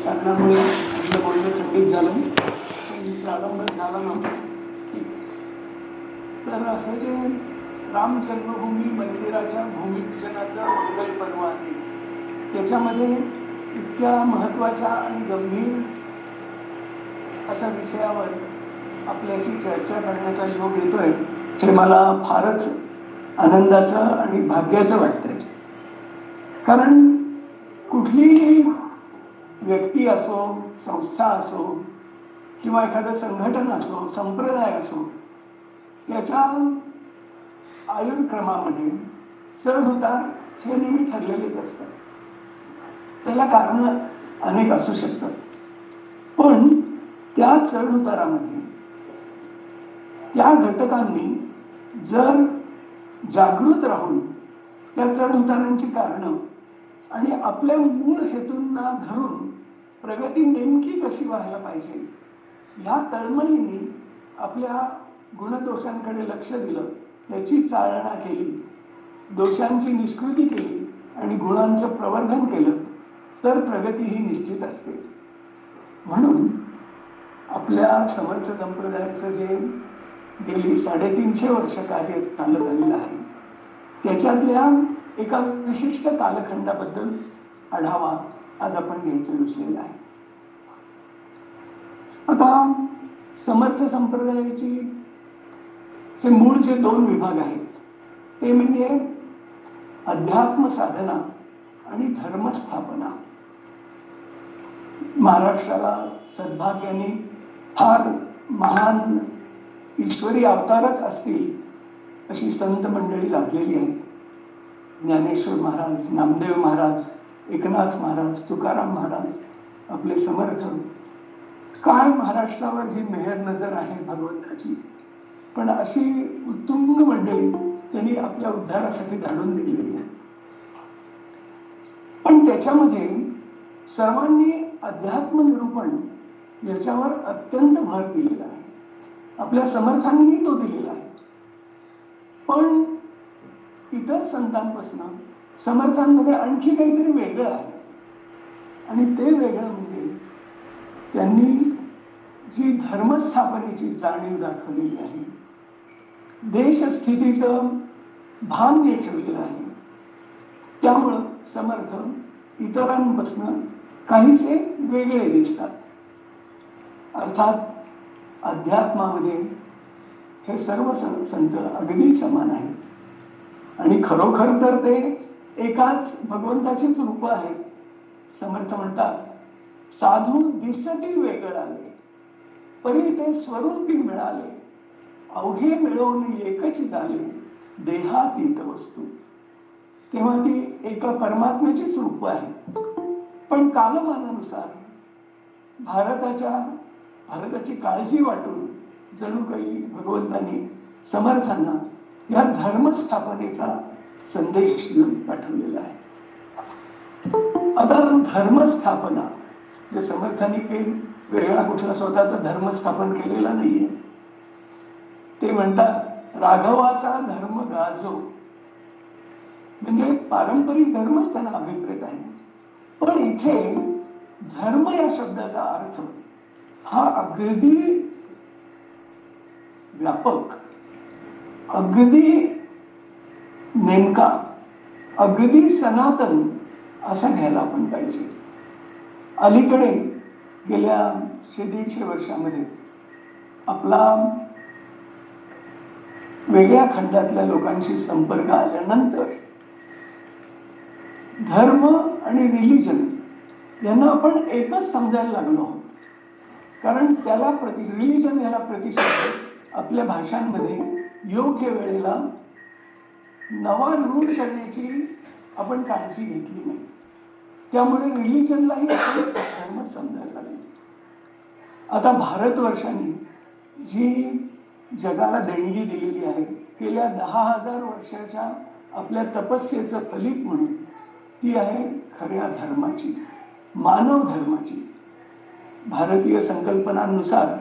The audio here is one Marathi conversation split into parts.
कारणामुळे आपलं बोलणं खंडित झालं, पण प्रारंभ झाला नव्हता. ठीक. तर हे जे राम जन्मभूमी मंदिराच्या भूमिपूजनाचं मंगल पर्व आहे, त्याच्यामध्ये इतक्या महत्त्वाच्या आणि गंभीर अशा विषयावर आपल्याशी चर्चा करण्याचा योग येतोय, हे मला फारच आनंदाचं आणि भाग्याचं वाटतंय. कारण कुठलीही व्यक्ती असो, संस्था असो, किंवा एखादं संघटन असो, संप्रदाय असो, त्याच्या आयुर्क्रमामध्ये चढ उतार हे नेहमी ठरलेलेच असतात. त्याला कारण अनेक असू शकतात, पण त्या चढ उतारामध्ये त्या घटकांनी जर जागृत राहून त्या चढ उतारांची कारणं आणि आपल्या मूळ हेतूंना धरून प्रगती नेमकी कशी व्हायला पाहिजे, ह्या तळमळीने आपल्या गुणदोषांकडे लक्ष दिलं, त्याची चालना केली, दोषांची निष्कृती केली आणि गुणांचं प्रवर्धन केलं, तर प्रगती ही निश्चित असते. म्हणून आपल्या समर्थ संप्रदायाचं जे गेली 350 वर्ष कार्य चालत आलेलं आहे, त्याच्यातल्या एका विशिष्ट कालखंडाबद्दल आढावा आज आपण घ्यायचं विषय आहे. आता समर्थ संप्रदायाची चे मूळ जे 2 विभाग आहेत, ते म्हणजे अध्यात्म साधना आणि धर्मस्थापना. महाराष्ट्राला सद्भाग्याने फार महान ईश्वरी अवतारच असतील अशी संत मंडळी लाभलेली आहे. ज्ञानेश्वर महाराज, नामदेव महाराज, एकनाथ महाराज, तुकाराम महाराज, आपले समर्थ. काय महाराष्ट्रावर ही मेहर नजर आहे भगवंताची. पण अशी उत्तुंग मंडळी त्यांनी आपल्या उद्धारासाठी धाडून दिलेली आहे. पण त्याच्यामध्ये सर्वांनी अध्यात्म निरूपण याच्यावर अत्यंत भर दिलेला आहे. आपल्या समर्थांनीही तो दिलेला आहे. पण इतर संतांपासून समर्थांमध्ये आणखी काहीतरी वेगळं आहे. आणि ते वेगळं म्हणजे त्यांनी जी धर्मस्थापनेची जाणीव दाखवलेली आहे, देशस्थितीचं भान ठेवलेलं आहे. त्यामुळं समर्थ इतरांपासून काहीसे वेगळे दिसतात. अर्थात अध्यात्मामध्ये हे सर्व संत अगदी समान आहेत आणि खरोखर तर ते एकाच भगवंताचीच रूप आहेत. समर्थ म्हणतात, साधू दिसती वेगळाले, परी ते स्वरूपी मिळाले, अवघे मिळवून एकच झाले, देहातीत वस्तू. तेव्हा ती एका परमात्म्याचीच रूप आहे. पण कालमानानुसार भारताची काळजी वाटून जणू काही भगवंतांनी समर्थांना या धर्मस्थापनेचा संदेश देऊन पाठवलेला आहे. आता धर्मस्थापना जे समर्थांनी काही वेगळा कुठला स्वतःचा धर्मस्थापन केलेला नाहीये. ते म्हणतात राघवाचा धर्म गाजो, म्हणजे पारंपरिक धर्मच त्यांना अभिप्रेत आहे. पण इथे धर्म या शब्दाचा अर्थ हा अगदी व्यापक, अगदी नेमका, अगदी सनातन असा घ्यायला आपण पाहिजे. अलीकडे गेल्या 150 वर्षामध्ये आपला वेगळ्या खंडातल्या लोकांशी संपर्क आल्यानंतर धर्म आणि रिलिजन यांना आपण एकच समजायला लागलो आहोत. कारण त्याला रिलिजन याला प्रतिशत आपल्या भाषांमध्ये योग्य वेळेला नवा रूढ करण्याची आपण काळजी घेतली नाही. त्यामुळे रिलिजनलाही आपण धर्म समजायला लागलो. आता भारतवर्षांनी जी जगाला देणगी दिलेली आहे, गेल्या 10,000 वर्षाच्या आपल्या तपस्येचं फलित म्हणून, ती आहे खऱ्या धर्माची, मानव धर्माची. भारतीय संकल्पनांनुसार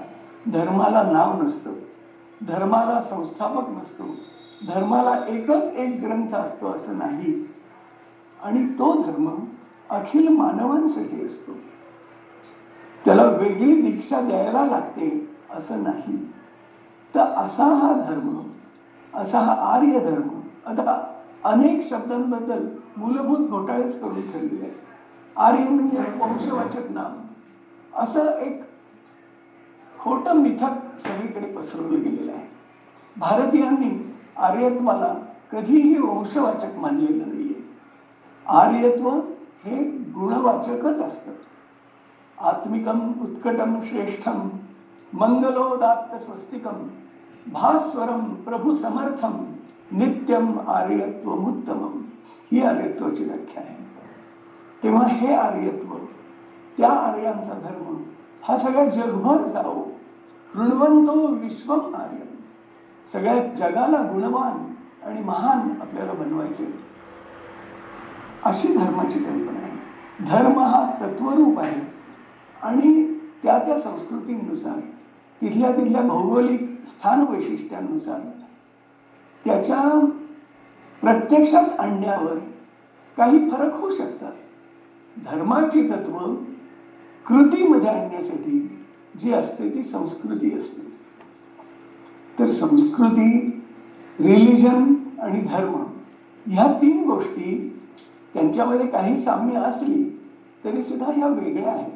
धर्माला नाव नसतं, धर्माला संस्थापक नसतो, धर्माला एकच एक ग्रंथ असतो असं नाही. आणि तो धर्म अखिल मानवांसाठी असतो. त्याला वेगळी दीक्षा द्यायला लागते असं नाही. तर असा हा धर्म, असा हा आर्य धर्म, आता अनेक शब्दांबद्दल मूलभूत घोटाळेच करून ठेवलेले आहेत. आर्य म्हणजे वंशवाचक नाम, असं एक खोटं मिथक सगळीकडे पसरवलं गेलेलं आहे. भारतीयांनी आर्यत्वाला कधीही वंशवाचक मानलेलं नाहीये. आर्यत्व हे गुणवाचकच असतं. आत्मिकम उत्कटम श्रेष्ठम मंगलोदात्त स्वस्तिकम भास्वरम प्रभू समर्थम नित्यम आर्यत्वमुत्तमम, ही आर्यत्वाची व्याख्या आहे. तेव्हा हे आर्यत्व, त्या आर्यांचा धर्म हा सगळ्या जगभर जाओ, कृण्वंतो विश्वम आर्य, सगळ्या जगाला गुणवान आणि महान आपल्याला बनवायचे, अशी धर्माची कल्पना आहे. धर्म हा तत्वरूप आहे आणि त्या त्या संस्कृतीनुसार, तिथल्या तिथल्या भौगोलिक स्थान वैशिष्ट्यांनुसार त्याच्या प्रत्यक्षात आणण्यावर काही फरक होऊ शकतात. धर्माची तत्व कृतीमध्ये आणण्यासाठी जी असते ती संस्कृती असते. तर संस्कृती, रिलिजन आणि धर्म ह्या तीन गोष्टी त्यांच्यामध्ये काही साम्य असली तरी सुद्धा ह्या वेगळ्या आहेत.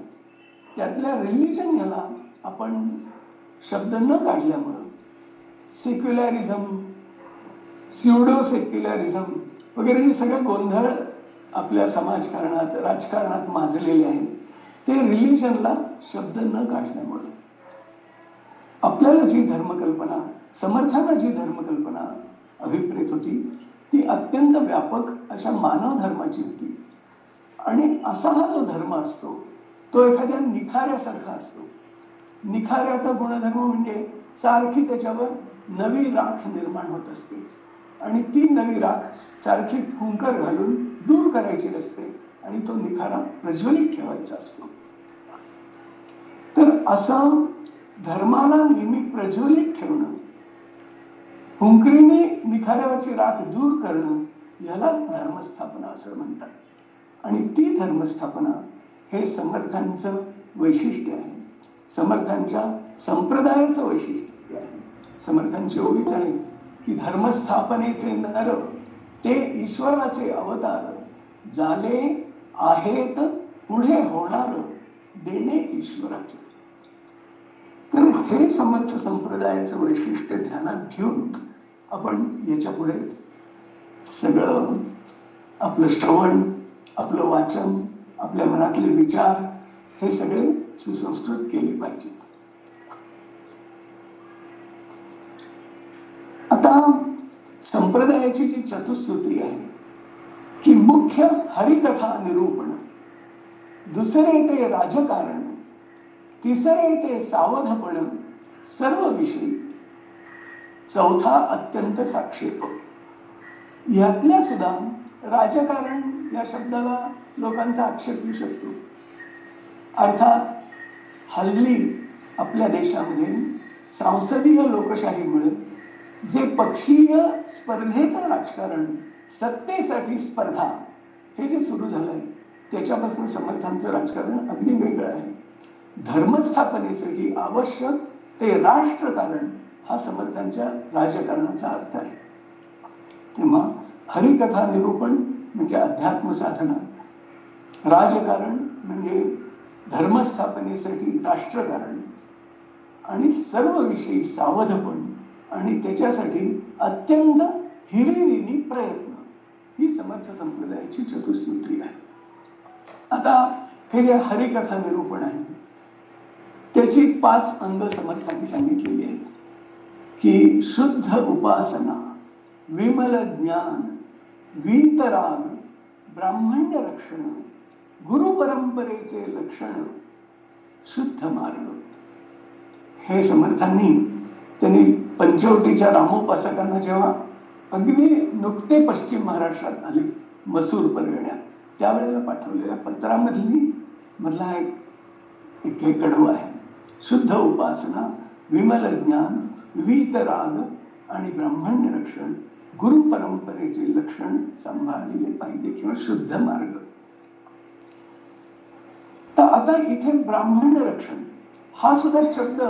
त्यातल्या रिलिजन ह्याला आपण शब्द न काढल्यामुळं सेक्युलरिझम, स्युडो सेक्युलरिझम वगैरे जे सगळे गोंधळ आपल्या समाजकारणात, राजकारणात माजलेले आहेत, ते रिलिजनला शब्द न काढल्यामुळं आपल्याला जी धर्मकल्पना, समर्थांना जी धर्मकल्पना अभिप्रेत होती ती अत्यंत व्यापक अशा मानव धर्माची होती. आणि असा हा जो धर्म असतो तो एखाद्या निखाऱ्यासारखा असतो. निखाऱ्याचा गुणधर्म म्हणजे सारखी त्याच्यावर नवी राख निर्माण होत असते आणि ती नवी राख सारखी फुंकर घालून दूर करायची असते आणि तो निखारा प्रज्वलित ठेवायचा असतो. तर असं धर्माला नेहमी प्रज्वलित ठेवणं, हुंकरीने निखाऱ्यावरची राख दूर करणं, याला धर्मस्थापना असं म्हणतात. आणि ती धर्मस्थापना हे समर्थांचं वैशिष्ट्य आहे, समर्थांच्या संप्रदायाचं वैशिष्ट्य आहे. समर्थांची ओळीच आहे की धर्मस्थापनेचे नर ते ईश्वराचे अवतार, झाले आहेत पुढे होणार देणे ईश्वराचे. तर हे समर्थ संप्रदायाचं वैशिष्ट्य ध्यानात घेऊन आपण याच्या पुढे सगळं आपलं श्रवण, आपलं वाचन, आपल्या मनातले विचार हे सगळे सुसंस्कृत केले पाहिजे. आता संप्रदायाची जी चतुसूत्री आहे की मुख्य हरिकथा निरूपण, दुसरे ते राजकारण, तिसरे ते सावधपण सर्व विषयी, चौथा अत्यंत साक्षेप. यातल्या सुद्धा राजकारण या शब्दाला लोकांचा आक्षेप येऊ शकतो. अर्थात हल्ली आपल्या देशामध्ये सांसदीय लोकशाहीमुळे जे पक्षीय स्पर्धेचं राजकारण, सत्तेसाठी स्पर्धा, हे जे सुरू झालंय त्याच्यापासून समर्थांचं राजकारण अगदी वेगळं आहे. धर्मस्थापनेसाठी आवश्यक ते राष्ट्रकारण हा समर्थांच्या राजकारणाचा अर्थ आहे. तेव्हा हरिकथा निरूपण म्हणजे अध्यात्म साधना, राजकारण म्हणजे धर्मस्थापनेसाठी राष्ट्रकारण, आणि सर्व विषयी सावधपण आणि त्याच्यासाठी अत्यंत हिरिरीने प्रयत्न, ही समर्थ संप्रदायाची चतुसूत्री आहे. आता हे जे हरिकथा निरूपण आहे त्याची 5 अंग समर्थांनी सांगितलेली आहेत की शुद्ध उपासना, विमल ज्ञान, वीतराग, ब्राह्मण्य रक्षण, गुरु परंपरेचे लक्षण, शुद्ध मार्ग. हे समर्थांनी त्यांनी पंचवटीच्या रामोपासकांना जेव्हा अगदी नुकते पश्चिम महाराष्ट्रात आले, मसूर परगण्यात, त्यावेळेला पाठवलेल्या मधला एक कडव आहे. शुद्ध उपासना, विमल ज्ञान, वीतराग आणि ब्राह्मण्य रक्षण, गुरु परंपरेचे लक्षण सांभाळले पाहिजे किंवा शुद्ध मार्ग. तर आता इथे ब्राह्मण्य रक्षण हा सुद्धा शब्द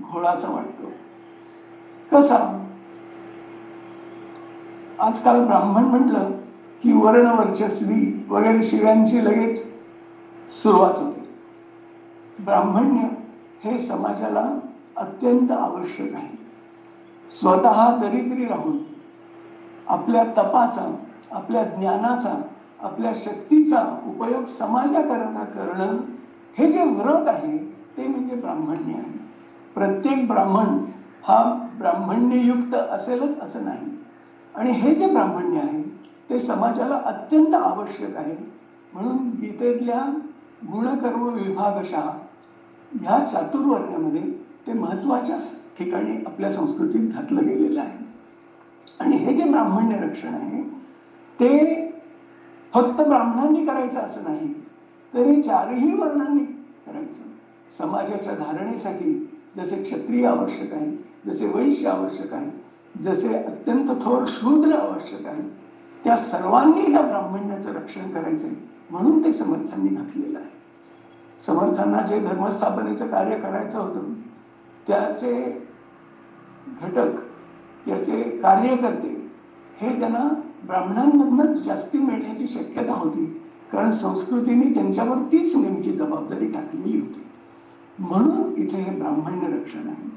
घोळाचा वाटतो. कसा? आजकाल ब्राह्मण म्हटलं की वर्ण वर्चस्वी वगैरे शिव्यांची लगेच सुरुवात होते. ब्राह्मण्य हे समाजाला अत्यंत आवश्यक आहे. स्वतः दरिद्री राहून आपल्या तपाचा, आपल्या ज्ञानाचा, आपल्या शक्तीचा उपयोग समाजाकरता करणं हे जे व्रत आहे ते म्हणजे ब्राह्मण्य आहे. प्रत्येक ब्राह्मण हा ब्राह्मण्ययुक्त असेलच असं नाही. आणि हे जे ब्राह्मण्य आहे ते समाजाला अत्यंत आवश्यक आहे. म्हणून गीतेतल्या गुणकर्म विभागशः ह्या चातुर्वर्ण्यामध्ये ते महत्वाच्या ठिकाणी आपल्या संस्कृतीत घातलं गेलेलं आहे. आणि हे जे ब्राह्मण्य रक्षण आहे ते फक्त ब्राह्मणांनी करायचं असं नाही, तर हे चारही वर्णांनी करायचं. समाजाच्या धारणेसाठी जसे क्षत्रिय आवश्यक आहे, जसे वैश्य आवश्यक आहे, जसे अत्यंत थोर शूद्र आवश्यक आहे, त्या सर्वांनी या ब्राह्मण्याचं रक्षण करायचंय म्हणून ते समर्थांनी घातलेलं आहे. समर्थांना जे धर्मस्थापनेचं कार्य करायचं होतं त्याचे घटक, त्याचे कार्यकर्ते हे त्यांना ब्राह्मणांमधूनच जास्ती मिळण्याची शक्यता होती, कारण संस्कृतीने त्यांच्यावर तीच नेमकी जबाबदारी टाकलेली होती. म्हणून इथे हे ब्राह्मण्य रक्षण आहे.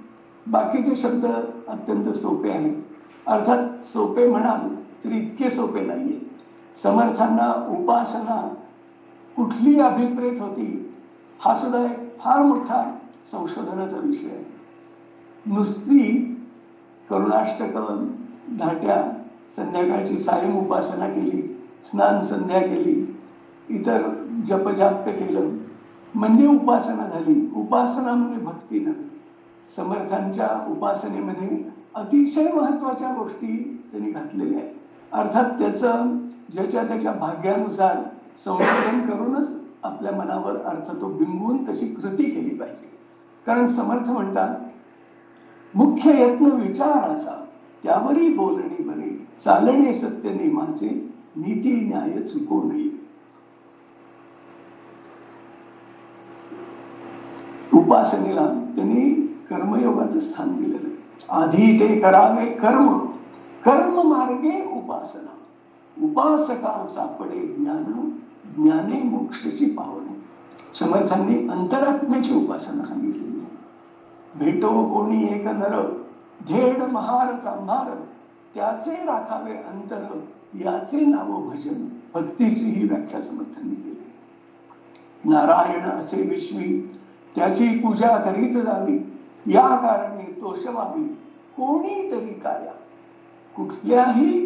बाकीचे शब्द अत्यंत सोपे आहेत. अर्थात सोपे म्हणाल तरी इतके सोपे नाहीये. समर्थांना उपासना कुठली अभिप्रेत होती हा सुद्धा एक फार मोठा संशोधनाचा विषय आहे. नुसती करुणाष्टकं, धाट्या, संध्याकाळची सायं उपासना केली, स्नान संध्या केली, इतर जपजाप्य केलं म्हणजे उपासना झाली. उपासना म्हणजे भक्ती नव्हे. समर्थांच्या उपासनेमध्ये अतिशय महत्वाच्या गोष्टी त्यांनी घातलेल्या आहेत. अर्थात त्याचं ज्याच्या त्याच्या भाग्यानुसार संशोधन करूनच आपल्या मनावर अर्थ तो बिंबवून तशी कृती केली पाहिजे. कारण समर्थ म्हणतात, मुख्य यत्न विचाराचा त्यावरी बोलणे बरे, चालणे सत्य नेमाचे, नीती न्याय चुको नये. उपासनेला त्यांनी कर्मयोगाचं स्थान दिलेलं आहे. आधी ते करावे कर्म, कर्म मार्गे उपासना, उपासका सापडे ज्ञान, ज्ञाने मोक्षाची पावणे. समर्थांनी अंतरात्म्याची उपासना सांगितलेली आहे. भेटो कोणी एक नर, धेड महार चांभार, त्याचे राखावे अंतर, याचे नाव भजन. भक्तीची ही व्याख्या समर्थांनी केली. नारायण असे विश्वी, त्याची पूजा करीत जावी, या कारणे तोषवावी कोणीतरी काया. कुठल्याही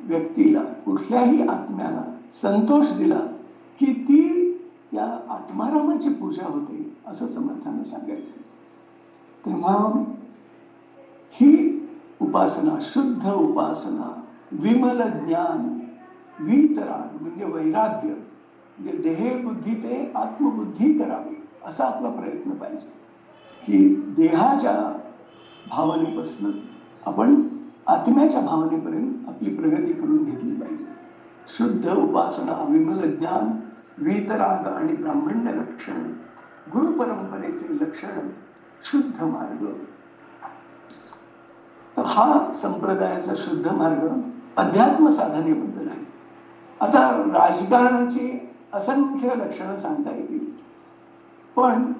व्यक्तीला, कुठल्याही आत्म्याला संतोष दिला की ती त्या आत्मारामाची पूजा होते असं समर्थांना सांगायचं. तेव्हा ही उपासना, शुद्ध उपासना, विमल ज्ञान, वीतराग म्हणजे वैराग्य, म्हणजे देह बुद्धी ते आत्मबुद्धी करावी असा आपला प्रयत्न पाहिजे. की देहाच्या भावनेपासून आपण आत्म्याच्या भावनेपर्यंत आपली प्रगती करून घेतली पाहिजे. शुद्ध उपासना, विमल ज्ञान, वीतराग आणि ब्राह्मण्य लक्षण, गुरु परंपरेचे लक्षण, शुद्ध मार्ग. तर हा संप्रदायाचा शुद्ध मार्ग अध्यात्म साधनेबद्दल आहे. आता राजकारणाची असंख्य लक्षणं सांगता येतील, पण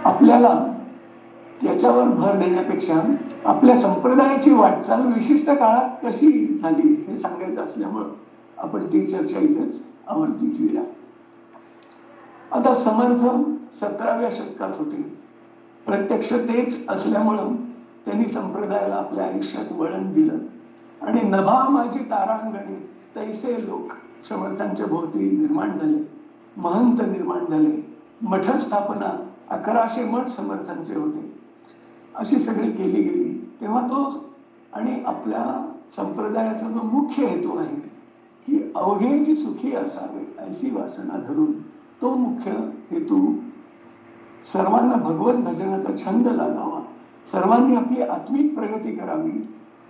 आपल्याला त्याच्यावर भर देण्यापेक्षा आपल्या संप्रदायाची वाटचाल विशिष्ट काळात कशी झाली हे सांगायचं असल्यामुळं आपण ती चर्चा इथेच आवर्ती घेऊया. आता समर्थ 17व्या शतकात होते. प्रत्यक्ष तेच असल्यामुळं त्यांनी संप्रदायाला आपल्या आयुष्यात वळण दिलं आणि नभा माझी तारांगणी तैसे लोक समर्थांच्या भोवती निर्माण झाले, महंत निर्माण झाले, मठ स्थापना 1100 मठ समर्थांचे होते, अशी सगळी केली गेली. तेव्हा तो आणि आपल्या संप्रदायाचा जो मुख्य हेतू आहे की अवघेची सुखी असावे ऐसी वासना धरून, तो मुख्य हेतू सर्वांना भगवत भजनाचा छंद लागावा, सर्वांनी आपली आत्मिक प्रगती करावी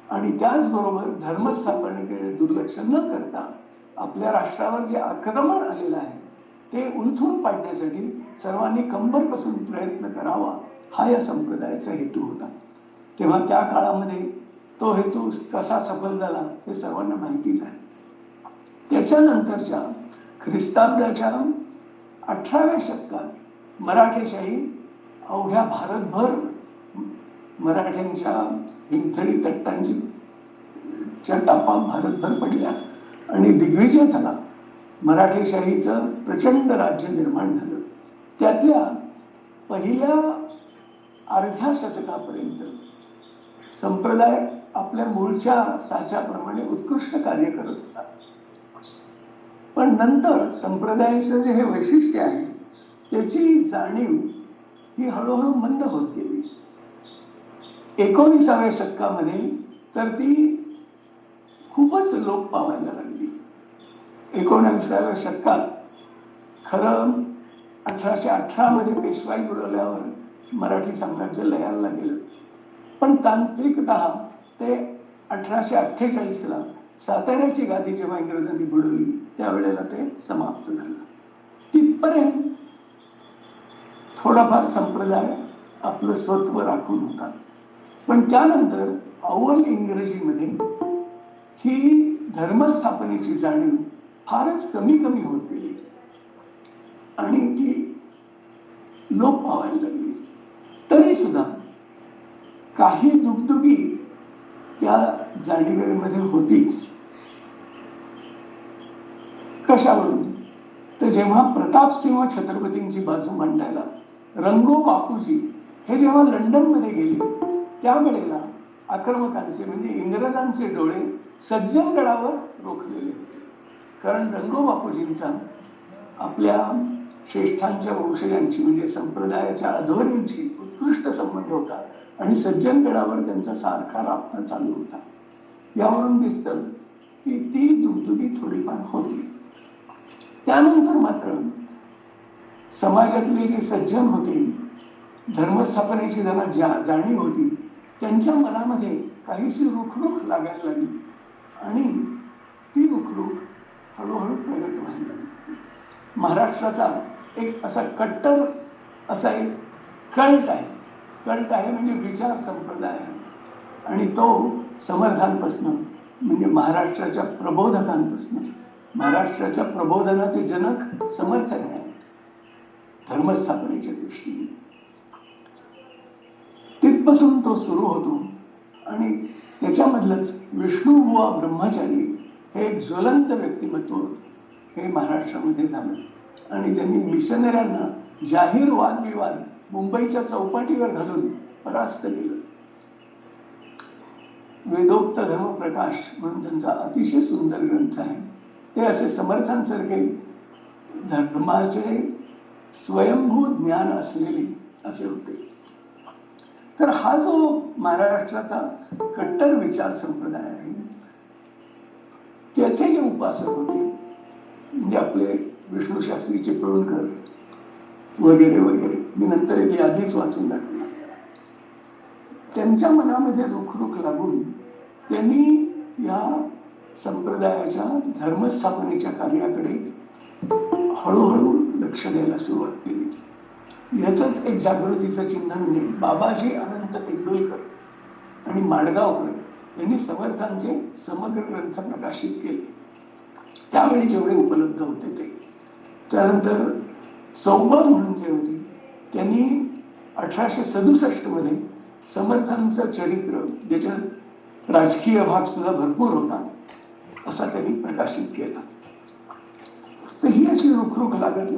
आणि त्याचबरोबर धर्मस्थापनेकडे दुर्लक्ष न करता आपल्या राष्ट्रावर जे आक्रमण आलेलं आहे ते उलथून पाडण्यासाठी सर्वांनी कंबर कसून प्रयत्न करावा, हा या संप्रदायाचा हेतू होता. तेव्हा त्या काळामध्ये तो हेतू कसा सफल झाला हे सर्वांना माहितीच आहे. त्याच्यानंतरच्या ख्रिस्ताब्दाच्या 18व्या शतकात मराठेशाही अवघ्या भारतभर मराठ्यांच्या हिंथडी तट्टांची टापा भारतभर पडल्या आणि दिग्विजय झाला. मराठेशाहीचं प्रचंड राज्य निर्माण झालं. त्यातल्या पहिल्या अर्ध्या शतकापर्यंत संप्रदाय आपल्या मूळच्या साच्याप्रमाणे उत्कृष्ट कार्य करत होता. पण नंतर संप्रदायाचं जे हे वैशिष्ट्य आहे त्याची जाणीव ही हळूहळू मंद होत गेली. 19व्या शतकामध्ये तर ती खूपच लोप पावायला लागली. 19व्या शतकात खरं 1818 मध्ये पेशवाई उडवल्यावर मराठी साम्राज्य लयाला गेलं. पण तांत्रिकतः ते 1848ला साताऱ्याची गादी जेव्हा इंग्रजांनी बुडवली त्यावेळेला ते समाप्त झालं. तिथपर्यंत थोडाफार संप्रदाय आपलं स्वत्व राखून होता. पण त्यानंतर अव्वल इंग्रजीमध्ये ही धर्मस्थापनेची जाणीव फारच कमी कमी होत गेली आणि ती लोप पावायला लागली. तरी सुद्धा काही दुगदुगी त्या जाणीवेमध्ये होतीच. कशावरून? तर जेव्हा प्रतापसिंह छत्रपतींची बाजू मांडायला रंगो बापूजी हे जेव्हा लंडनमध्ये गेले त्यावेळेला आक्रमकांचे म्हणजे इंग्रजांचे डोळे सज्जनगडावर रोखलेले होते. कारण रंगो बापूजींचा आपल्या श्रेष्ठांच्या वंशजांची म्हणजे संप्रदायाच्या अधोरींची उत्कृष्ट संबंध होता आणि सज्जनगडावर त्यांचा सारखा राबता चालू होता. यावरून दिसतं की ती दुगदुगी थोडीफार होती. त्यानंतर मात्र समाजातले जे सज्जन होते, धर्मस्थापनेची ज्यांना जाणीव होती, त्यांच्या मनामध्ये काहीशी रुखरुख लागायला लागली आणि ती रुखरुख हळूहळू प्रगट व्हायला लागली. महाराष्ट्राचा एक असा कट्टर असा एक कल्ट आहे म्हणजे विचार संप्रदाय आहे आणि तो समर्थांपासून म्हणजे महाराष्ट्राच्या प्रबोधकांपासून, महाराष्ट्राच्या प्रबोधनाचे जनक समर्थ आहेत धर्मस्थापनेच्या दृष्टीने. तिथपासून तो सुरू होतो आणि त्याच्यामधलंच विष्णुबुवा ब्रह्मचारी हे एक ज्वलंत व्यक्तिमत्व हे महाराष्ट्रामध्ये झालं आणि त्यांनी मिशनऱ्यांना जाहीर वादविवाद मुंबईच्या चौपाटीवर घालून परास्त केलं. वेदोक्त धर्मप्रकाश म्हणून त्यांचा अतिशय सुंदर ग्रंथ आहे. ते असे समर्थांसारखे धर्माचे स्वयंभू ज्ञान असलेले असे होते. तर हा जो महाराष्ट्राचा कट्टर विचार संप्रदाय आहे त्याचे जे उपासक होते म्हणजे आपले विष्णुशास्त्री चिपळूणकर वगैरे वगैरे, मी नंतर एक यादीच वाचून दाखवणार. त्यांच्या मनामध्ये रुखरुख लागून त्यांनी या संप्रदायाच्या धर्मस्थापनेच्या कार्याकडे हळूहळू लक्ष द्यायला सुरुवात केली. याचंच एक जागृतीचं चिन्ह म्हणजे बाबाजी अनंत तेंडुलकर आणि माडगावकर यांनी समर्थांचे समग्र ग्रंथ प्रकाशित केले त्यावेळी जेवढे उपलब्ध होते ते. त्यानंतर चौबन म्हणून जे होते त्यांनी 1867 मध्ये समर्थांचं चरित्र, ज्याच्यात राजकीय भाग सुद्धा भरपूर होता, असा त्यांनी प्रकाशित केला. तर ही अशी रुखरुख लागत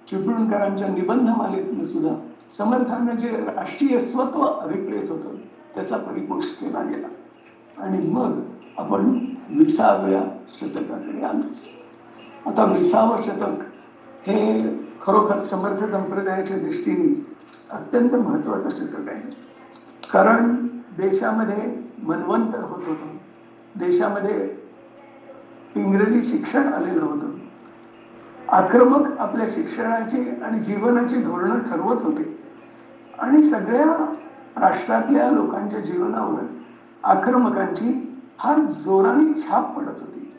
चिपळूणकरांच्या निबंधमालेतनं सुद्धा समर्थांना जे राष्ट्रीय स्वत्व अभिप्रेत होतं त्याचा परिपोष केला गेला. आणि मग आपण 20व्या शतकाकडे आलो. आता 20वं शतक हे खरोखर समर्थ संप्रदायाच्या दृष्टीने अत्यंत महत्वाचं शतक आहे. कारण देशामध्ये मनवंतर होत होतं, देशामध्ये इंग्रजी शिक्षण आलेलं होतं, आक्रमक आपल्या शिक्षणाची आणि जीवनाची धोरणं ठरवत होते आणि सगळ्या राष्ट्रातल्या लोकांच्या जीवनावर आक्रमकांची फार जोराने छाप पडत होती.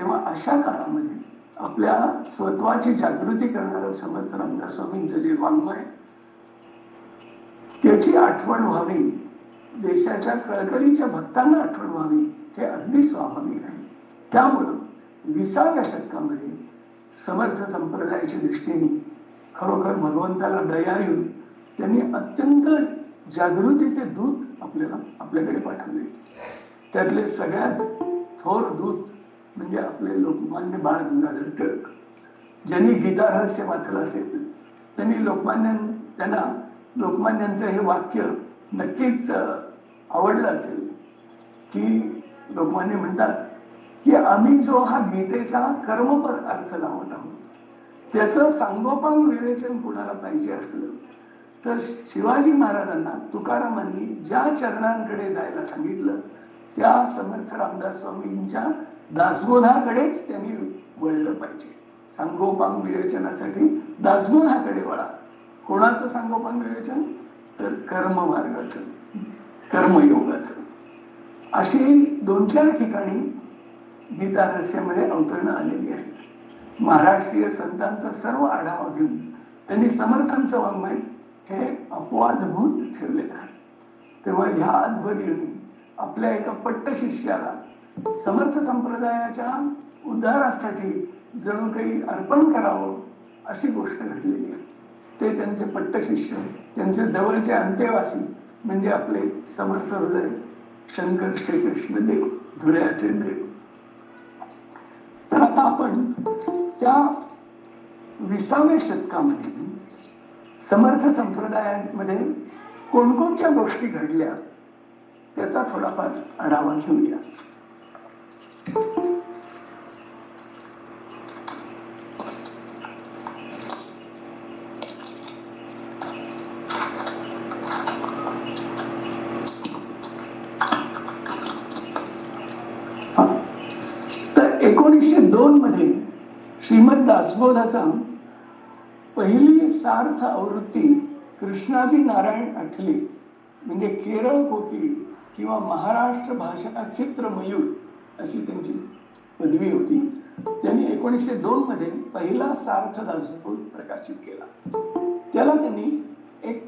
तेव्हा अशा काळामध्ये आपल्या स्वत्वाची जागृती करणारं समर्थ रामदास स्वामींचं जे वाङ्मय, त्याची आठवण व्हावी, देशाच्या कळकळीच्या भक्तांना आठवण व्हावी, हे अगदी स्वाभाविक आहे. त्यामुळं 20व्या शतकामध्ये समर्थ संप्रदायाच्या दृष्टीने खरोखर भगवंताला दया येऊन त्यांनी अत्यंत जागृतीचे दूत आपल्याकडे पाठवले. त्यातले सगळ्यात थोर दूत म्हणजे आपले लोकमान्य बाळ गंगाधर टिळक, ज्यांनी गीता रहस्य वाचलं असेल त्यांना लोकमान्यांचं हे वाक्य नक्कीच आवडलं असेल की लोकमान्य म्हणतात की आम्ही जो हा गीतेचा कर्मपर अर्थ लावत आहोत, त्याचं सांगोपांग विवेचन कुणाला पाहिजे असलं तर शिवाजी महाराजांना तुकारामांनी ज्या चरणांकडे जायला सांगितलं त्या समर्थ रामदास स्वामींच्या दासबोधाकडेच त्यांनी वळलं पाहिजे. सांगोपांग विवेचनासाठी दासबोधाकडे वळा. कोणाचं सांगोपांग विवेचन? तर कर्ममार्गाचं, कर्मयोगाचं. अशी 2-4 ठिकाणी गीता रहस्यामध्ये अवतरणं आलेली आहेत. महाराष्ट्रीय संतांचा सर्व आढावा घेऊन त्यांनी समर्थांचं वाङ्मय हे अपवादभूत ठेवलेलं आहे. तेव्हा ह्या आध्वर्यूंनी आपल्या एका पट्ट शिष्याला समर्थ संप्रदायाच्या उद्धारासाठी जणू काही अर्पण करावं अशी गोष्ट घडलेली आहे. ते त्यांचे पट्ट शिष्य, त्यांचे जवळचे अंतेवासी म्हणजे आपले समर्थ हृदय शंकर श्रीकृष्ण देव, धुळ्याचे देव. तर आता आपण त्या 20व्या शतकामध्ये समर्थ संप्रदायामध्ये कोणकोणत्या गोष्टी घडल्या त्याचा थोडाफार आढावा घेऊया. तर 1902 मध्ये श्रीमद दासबोधाचा पहिली सार्थ आवृत्ती कृष्णाजी नारायण आठले म्हणजे केरळ कोकिळ किंवा महाराष्ट्र भाषा चित्रमयूर अशी त्यांची पदवी होती. त्यांनी 1902 मध्ये पहिला सार्थ दासबोध प्रकाशित केला. त्याला त्यांनी एक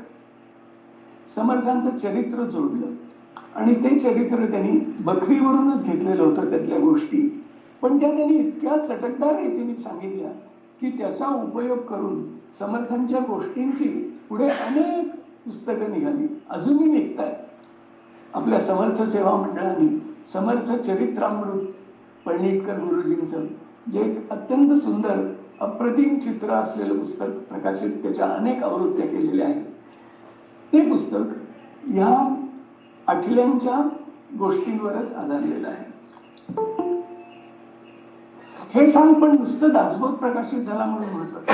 समर्थांचं चरित्र जोडलं आणि ते चरित्र त्यांनी बखरीवरूनच घेतलेलं होतं त्यातल्या गोष्टी, पण त्या त्यांनी इतक्या चटकदार रीतीने सांगितल्या की त्याचा उपयोग करून समर्थांच्या गोष्टींची पुढे अनेक पुस्तकं निघाली, अजूनही निघतायत. आपल्या समर्थ सेवा मंडळाने समर्थ चरित्रामृत पळणीटकर गुरुजींचं जे एक अत्यंत सुंदर अप्रतिम चित्र असलेलं पुस्तक प्रकाशित, त्याच्या अनेक आवृत्त्या केलेल्या आहेत. ते पुस्तक ह्या आठल्यांच्या गोष्टींवरच आधारलेलं आहे. हे सांग पण नुसतं दासबोध प्रकाशित झाला म्हणून महत्वाचं,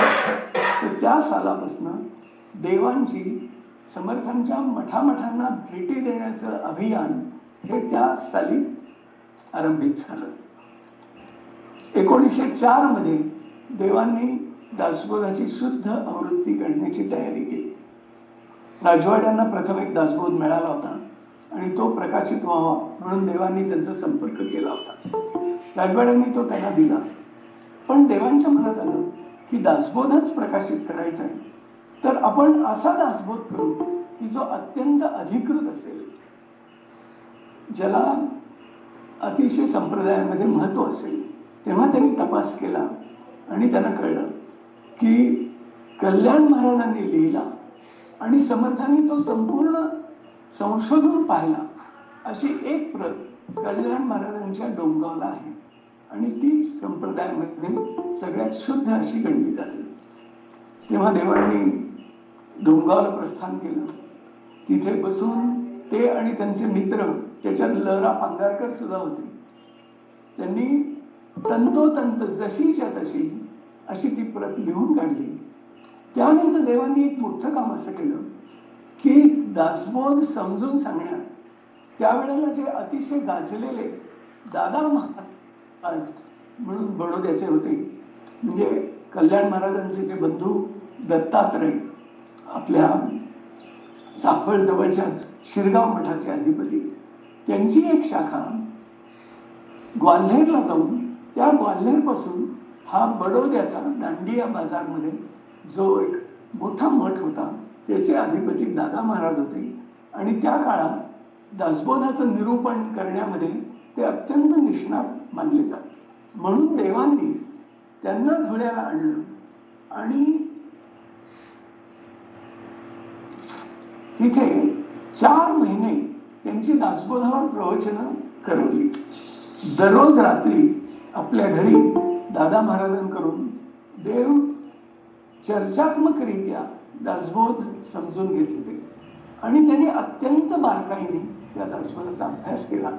तर त्या सालापासून देवांची समर्थांच्या मठामठांना भेटी देण्याचं अभियान हे त्या साली आरंभित झालं. 1904 मध्ये देवांनी दासबोधाची शुद्ध आवृत्ती काढण्याची तयारी केली. राजवाड्यांना प्रथम एक दासबोध मिळाला होता आणि तो प्रकाशित व्हावा म्हणून देवांनी त्यांचा संपर्क केला होता. राजवाड्यांनी तो त्यांना दिला, पण देवांच्या मनात आलं की दासबोधच प्रकाशित करायचा आहे, तर आपण असा दासबोध करू की जो अत्यंत अधिकृत असेल, ज्याला अतिशय संप्रदायामध्ये महत्त्व असेल. तेव्हा त्यांनी तपास केला आणि त्यांना कळलं की कल्याण महाराजांनी लिहिला आणि समर्थांनी तो संपूर्ण संशोधून पाहिला अशी एक प्रत कल्याण महाराजांच्या डोंगावला आहे आणि ती संप्रदायामध्ये सगळ्यात शुद्ध अशी गणली जाते. तेव्हा देवांनी डोंगावला प्रस्थान केलं. तिथे बसून ते आणि त्यांचे मित्र, त्याच्यात लहरा पांगारकर सुद्धा होते, त्यांनी तंतोतंत जशीच्या तशी अशी ती प्रत लिहून काढली. त्यानंतर देवांनी एक मोठं काम असं केलं की दासबोध समजून सांगण्यात त्यावेळेला जे अतिशय गाजलेले दादा महाराज म्हणून बडोद्याचे होते, म्हणजे कल्याण महाराजांचे जे बंधू दत्तात्रय, आपल्या साफळ जवळच्याच शिरगाव मठाचे अधिपती, त्यांची एक शाखा ग्वाल्हेरला जाऊन त्या तेव्हापासून हा बडोद्याचा दांडिया बाजारमध्ये जो एक मोठा मठ होता त्याचे अधिपती दादा महाराज होते आणि त्या काळात दासबोधाचं निरूपण करण्यामध्ये ते अत्यंत निष्णात मानले जात. म्हणून देवांनी त्यांना धुळ्याला आणलं आणि तिथे 4 महिने त्यांची दासबोधावर प्रवचनं करवली. दररोज रात्री आपल्या घरी दादा महाराजांकडून देव चर्चात्मकरित्या दासबोध समजून घेत होते आणि त्यांनी अत्यंत बारकाईने त्या दासबोधाचा अभ्यास केला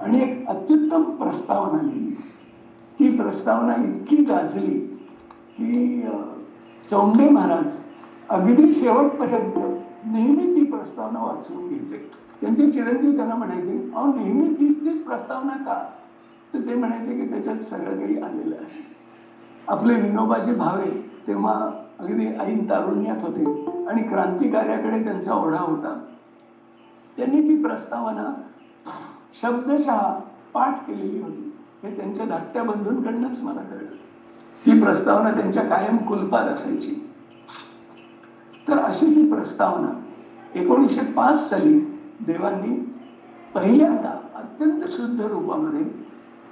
आणि एक अत्युत्तम प्रस्तावना लिहिली. ती प्रस्तावना इतकी गाजली की चौंडे महाराज अगदी शेवटपर्यंत नेहमी ती प्रस्तावना वाचून घ्यायचे. त्यांचे चिरंजीव त्यांना म्हणायचे, अहो नेहमी तीच प्रस्तावना का? तर ते म्हणायचे की त्याच्यात सगळं काही आलेलं आहे. आपले विनोबाजी भावे तेव्हा अगदी ऐन तारुण्यात होते आणि क्रांतिकार्याकडे त्यांचा ओढा होता. त्यांनी ती प्रस्तावना शब्दशः पाठ केलेली होती. हे त्यांच्या धाकट्या बंधूंकडनंच मला कळलं. ती प्रस्तावना त्यांच्या कायम कुलपात असायची. तर अशी ती प्रस्तावना 1905 साली देवांनी पहिल्यांदा अत्यंत शुद्ध रूपामध्ये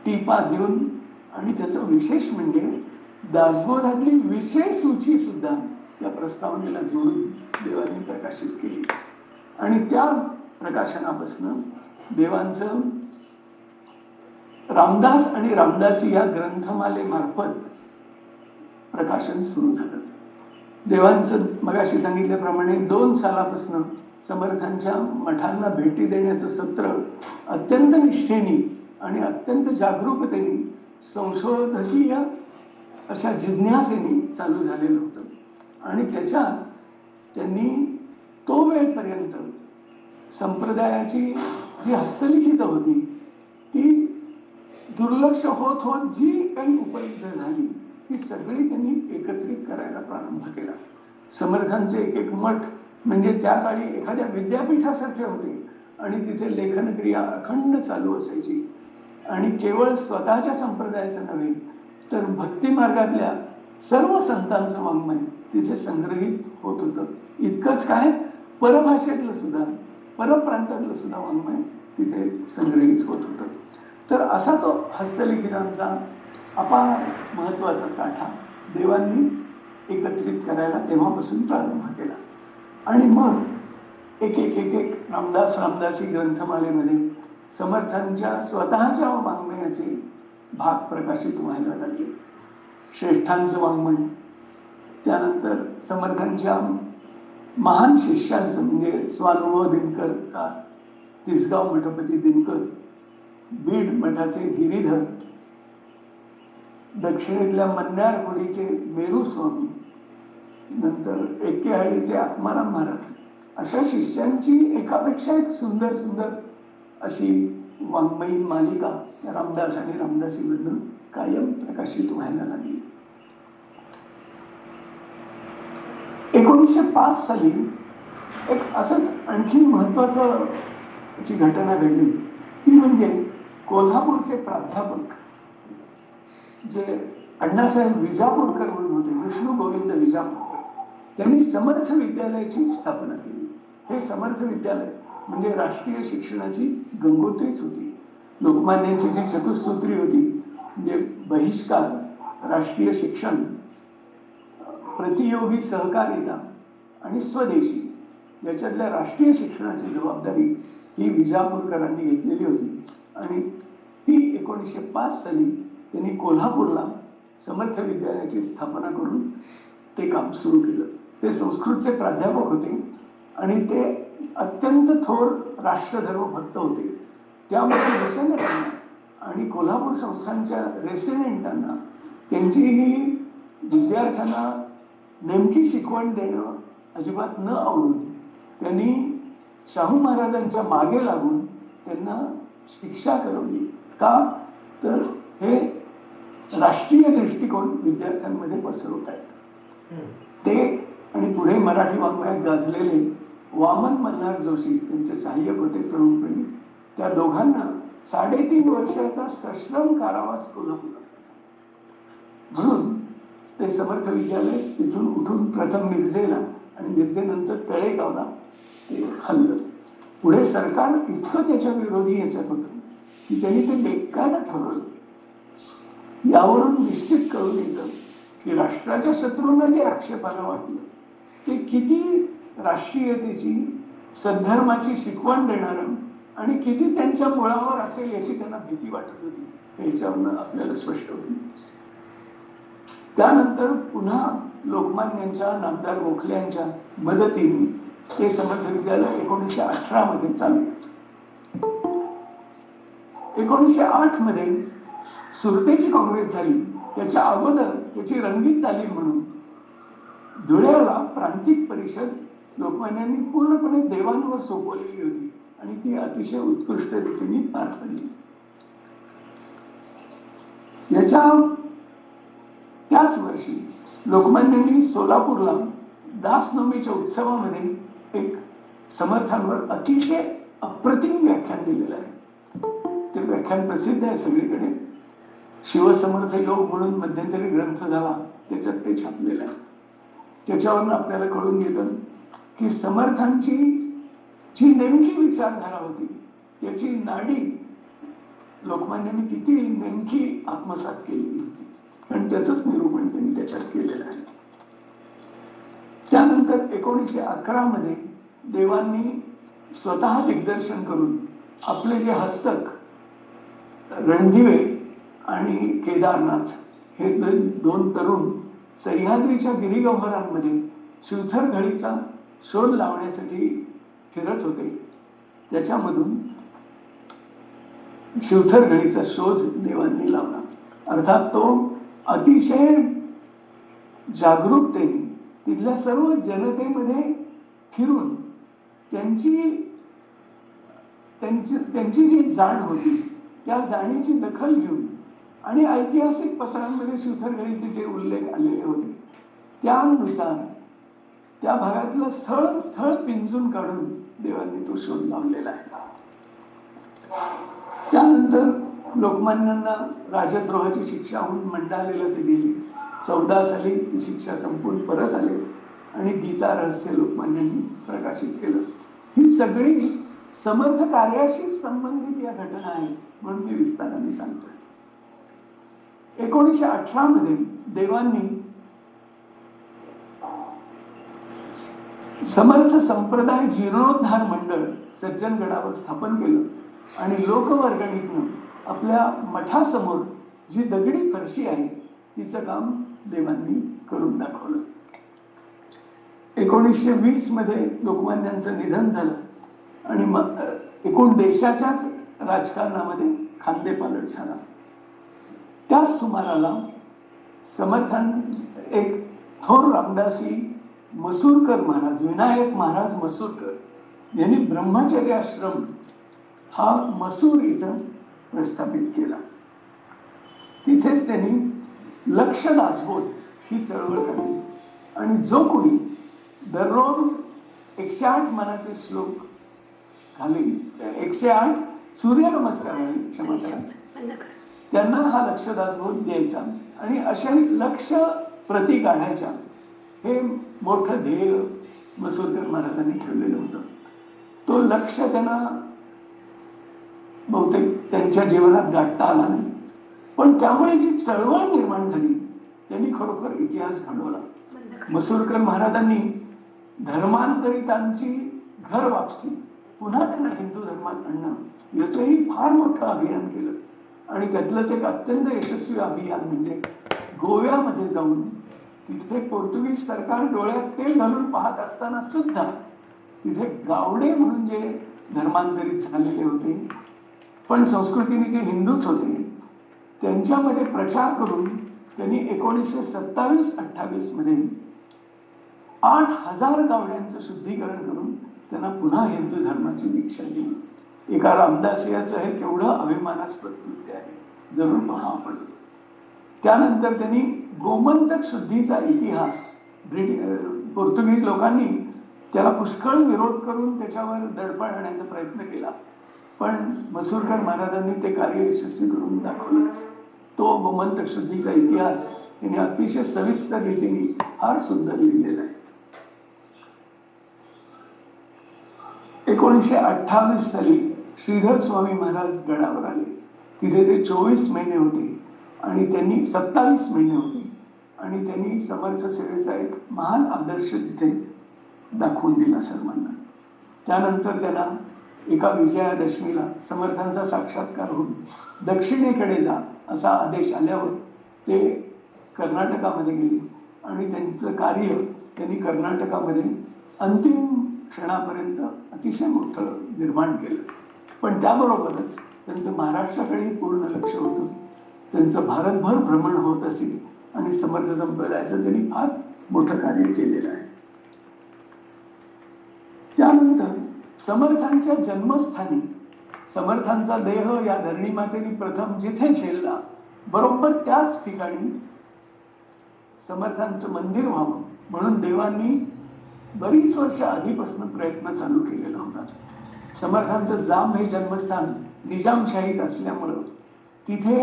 टीपा देऊन आणि त्याचं विशेष म्हणजे दासबोधातली विशेष सूची सुद्धा त्या प्रस्तावनेला जोडून देवांनी प्रकाशित केली आणि त्या प्रकाशनापासून देवांचं रामदास आणि रामदासी या ग्रंथमालेमार्फत प्रकाशन सुरू झालं. देवांचं मगाशी सांगितल्याप्रमाणे 2 सालापासून समर्थांच्या मठांना भेटी देण्याचं सत्र अत्यंत निष्ठेने आणि अत्यंत जागरूकतेने संशोधकीय अशा जिज्ञासेने चालू झालेलं होतं आणि त्याच्यात त्यांनी तो वेळपर्यंत संप्रदायाची जी हस्तलिखित होती ती दुर्लक्ष होत होत जी काही उपलब्ध झाली ती सगळी त्यांनी एकत्रित करायला प्रारंभ केला. समर्थांचे एक मठ म्हणजे त्या काळी एखाद्या विद्यापीठासारखे होते आणि तिथे लेखनक्रिया अखंड चालू असायची आणि केवळ स्वतःच्या संप्रदायाचं नव्हे तर भक्ती मार्गातल्या सर्व संतांचं वाङ्मय तिथे संग्रहित होत होतं. इतकंच काय, परभाषेतलं सुद्धा, परप्रांतातलं सुद्धा वाङ्मय तिथे संग्रहित होत होतं. तर असा तो हस्तलिखितांचा अपार महत्वाचा साठा देवांनी एकत्रित करायला तेव्हापासून प्रारंभ केला आणि मग एक रामदासी ग्रंथमालेमध्ये समर्थांच्या स्वतःच्या वाङ्मयाचे भाग प्रकाशित व्हायला लागले. श्रेष्ठांचं वाङ्मय, त्यानंतर समर्थांच्या महान शिष्यांचं म्हणजे स्वानुभव दिनकर, तिसगाव मठपती दिनकर, बीड मठाचे गिरीधर, दक्षिणेतल्या मन्यारपुरीचे मेरू स्वामी, नंतर एकेहाळीचे आत्माराम महाराज, अशा शिष्यांची एकापेक्षा एक सुंदर सुंदर अशी वाङ्मयीन मालिका रामदास आणि रामदासीमधून कायम प्रकाशित व्हायला लागली. 1905 साली एक असंच आणखी महत्वाचं ची घटना घडली. ती म्हणजे कोल्हापूरचे प्राध्यापक जे अण्णासाहेब विजापूरकर म्हणून होते, विष्णू गोविंद विजापूरकर, त्यांनी समर्थ विद्यालयाची स्थापना केली. हे समर्थ विद्यालय म्हणजे राष्ट्रीय शिक्षणाची गंगोत्रीच होती. लोकमान्यांची जी चतुसूत्री होती म्हणजे बहिष्कार, राष्ट्रीय शिक्षण, प्रतियोगी सहकारिता आणि स्वदेशी, याच्यातल्या राष्ट्रीय शिक्षणाची जबाबदारी ही विजापूरकरांनी घेतलेली होती आणि ती 1905 साली त्यांनी कोल्हापूरला समर्थ विद्यालयाची स्थापना करून ते काम सुरू केलं. ते संस्कृतचे प्राध्यापक होते आणि ते अत्यंत थोर राष्ट्रधर्म भक्त होते. त्यामुळे मिशनऱ्यांना आणि कोल्हापूर संस्थांच्या रेसिडेंटांना त्यांची ही विद्यार्थ्यांना नेमकी शिकवण देणं अजिबात न आवडून त्यांनी शाहू महाराजांच्या मागे लागून त्यांना शिक्षा करवली. का तर हे राष्ट्रीय दृष्टिकोन विद्यार्थ्यांमध्ये पसरवत आहेत. ते आणि पुढे मराठी वाङ्मयात गाजलेले वामन मल्हार जोशी त्यांचे सहाय्यक होते प्रमुखपणे. त्या दोघांना 3.5 वर्षाचा सश्रम कारावास कोल्हापूरला. म्हणून ते समर्थ विद्यालय तिथून उठून प्रथम मिरजेला आणि मिरजेनंतर तळेगावला ते हल्लं. पुढे सरकार इतकं त्याच्या विरोधी याच्यात होतं की त्यांनी ते बेकायदा ठरवलं. यावरून निश्चित कळून येतं की राष्ट्राच्या शत्रूंना जे आक्षेपाला वाटलं ते किती राष्ट्रीयतेची, सद्धर्माची शिकवण देणारं आणि किती त्यांच्या मुळावर असेल याची त्यांना भीती वाटत होती, याच्यावरनं आपल्याला स्पष्ट होती. त्यानंतर पुन्हा लोकमान्यांच्या, नामदार गोखले यांच्या मदतीने ते समर्थ विद्यालय 1918 मध्ये चालू. 1908 मध्ये सुरतेची काँग्रेस झाली. त्याच्या अगोदर त्याची रंगीत तालीम म्हणून धुळ्याला प्रांतिक परिषद लोकमान्यांनी पूर्णपणे देवांवर सोपवलेली होती आणि ती अतिशय उत्कृष्ट रीतीने पार पडली. याच्या त्याच वर्षी लोकमान्यांनी सोलापूरला दासनवमीच्या उत्सवामध्ये एक समर्थांवर अतिशय अप्रतिम व्याख्यान दिलेलं आहे. ते व्याख्यान प्रसिद्ध आहे सगळीकडे. शिवसमर्थ योग म्हणून मध्यंतरी ग्रंथ झाला, त्याच्यात ते छापलेलं आहे. त्याच्यावरून आपल्याला कळून येतं की समर्थांची जी नेमकी विचारधारा होती त्याची नाडी लोकमान्यांनी किती नेमकी आत्मसात केलेली होती, कारण त्याचंच निरूपण त्यांनी त्याच्यात केलेलं आहे. त्यानंतर 1911 मध्ये देवांनी स्वतः दिग्दर्शन करून आपले जे हस्तक रणदिवे आणि केदारनाथ हे दोन तरुण सह्याद्रीच्या गिरिगंभरांमध्ये शिवथर घडीचा शोध लावण्यासाठी फिरत होते. त्याच्यामधून शिवथर घडीचा शोध देवांनी लावला. अर्थात तो अतिशय जागरूकतेने तिथल्या सर्व जनतेमध्ये फिरून त्यांची जी जाण होती त्या जाणीची दखल घेऊन आणि ऐतिहासिक पत्रांमध्ये शिवथर घडीचे जे उल्लेख आलेले होते त्यानुसार त्या भागातलं स्थळ पिंजून काढून देवांनी तो शोध लावलेला आहे. त्यानंतर लोकमान्यांना राजद्रोहाची शिक्षा होऊन मंडालेला ते गेले. 14 साली ती शिक्षा संपून परत आले आणि गीता रहस्य लोकमान्यांनी प्रकाशित केलं. ही सगळी समर्थ कार्याशीच संबंधित या घटना आहेत म्हणून मी विस्ताराने सांगतोय. 1918 मध्ये देवांनी समर्थ संप्रदाय जीर्णोद्धार मंडळ सज्जनगडावर स्थापन केलं आणि लोकवर्गणीतनं आपल्या मठासमोर जी दगडी फरशी आहे तिचं काम देवांनी करून दाखवलं. 1920 मध्ये लोकमान्यांचं निधन झालं आणि एकूण देशाच्याच राजकारणामध्ये खांदेपालट झाला. त्याच सुमाराला समर्थां एक थोर रामदासी मसूरकर महाराज, विनायक महाराज मसूरकर यांनी ब्रह्मचर्य आश्रम हा मसूर इथं प्रस्थापित केला. तिथेच त्यांनी लक्ष दासबोध ही चळवळ काढली आणि जो कोणी दररोज 108 मनाचे श्लोक घालेल, 108 सूर्यनमस्कार घालेल, क्षमा करा, त्यांना हा लक्ष दासबोध द्यायचा आणि अशा लक्ष प्रती काढायच्या. हे मोठं ध्येय मसूरकर महाराजांनी ठेवलेलं होतं. तो लक्ष त्यांना बहुतेक त्यांच्या जीवनात गाठता आला नाही, पण त्यामुळे जी चळवळ निर्माण झाली त्यांनी खरोखर इतिहास घडवला. मसूरकर महाराजांनी धर्मांतरितांची घर वापसी, पुन्हा त्यांना हिंदू धर्मात आणणं याचंही फार मोठं अभियान केलं आणि त्यातलंच एक अत्यंत यशस्वी अभियान म्हणजे गोव्यामध्ये जाऊन तिथे पोर्तुगीज सरकार डोळ्यात तेल घालून पाहत असताना सुद्धा तिथे गावडे म्हणून जे धर्मांतरित झालेले होते पण संस्कृतीने जे हिंदूच होते त्यांच्यामध्ये प्रचार करून त्यांनी 1927-28 मध्ये 8,000 गावड्यांचं शुद्धीकरण करून त्यांना पुन्हा हिंदू धर्माची दीक्षा दिली. एका रामदासियाचं हे केवढं अभिमानास्पद कृत्य आहे, जरूर पहा आपण. त्यानंतर त्यांनी गोमंतक शुद्धीचा इतिहास पोर्तुगीज लोकांनी त्याला पुष्कळ विरोध करून त्याच्यावर दडपण आणण्याचा प्रयत्न केला, पण मसूरकर महाराजांनी ते कार्य यशस्वी करून दाखवलंच. तो गोमंतक शुद्धीचा इतिहास त्यांनी अतिशय सविस्तर रीतीने फार सुंदर लिहिलेलं आहे. 1928 साली श्रीधर स्वामी महाराज गडावर आले. तिथे ते 24 महिने होते आणि त्यांनी 27 महिने होते आणि त्यांनी समर्थ सेवेचा एक महान आदर्श तिथे दाखवून दिला सर्वांना. त्यानंतर त्यांना एका विजयादशमीला समर्थांचा साक्षात्कार होऊन दक्षिणेकडे जा असा आदेश आल्यावर ते कर्नाटकामध्ये गेले आणि त्यांचं कार्य त्यांनी कर्नाटकामध्ये अंतिम क्षणापर्यंत अतिशय मोठं निर्माण केलं. पण त्याबरोबरच त्यांचं महाराष्ट्राकडे पूर्ण लक्ष होतं. त्यांचं भारतभर भ्रमण होत असे आणि समर्थ संप्रदायाचं त्यांनी फार मोठं कार्य केलेलं आहे. त्यानंतर समर्थांच्या जन्मस्थानी समर्थांचा देह या धरणी मातेने प्रथम जिथे झेलला बरोबर त्याच ठिकाणी समर्थांचं मंदिर व्हावं म्हणून देवांनी बरीच वर्ष आधीपासून प्रयत्न चालू केलेला होता. समर्थांचं जांब हे जन्मस्थान निजामशाहीत असल्यामुळं तिथे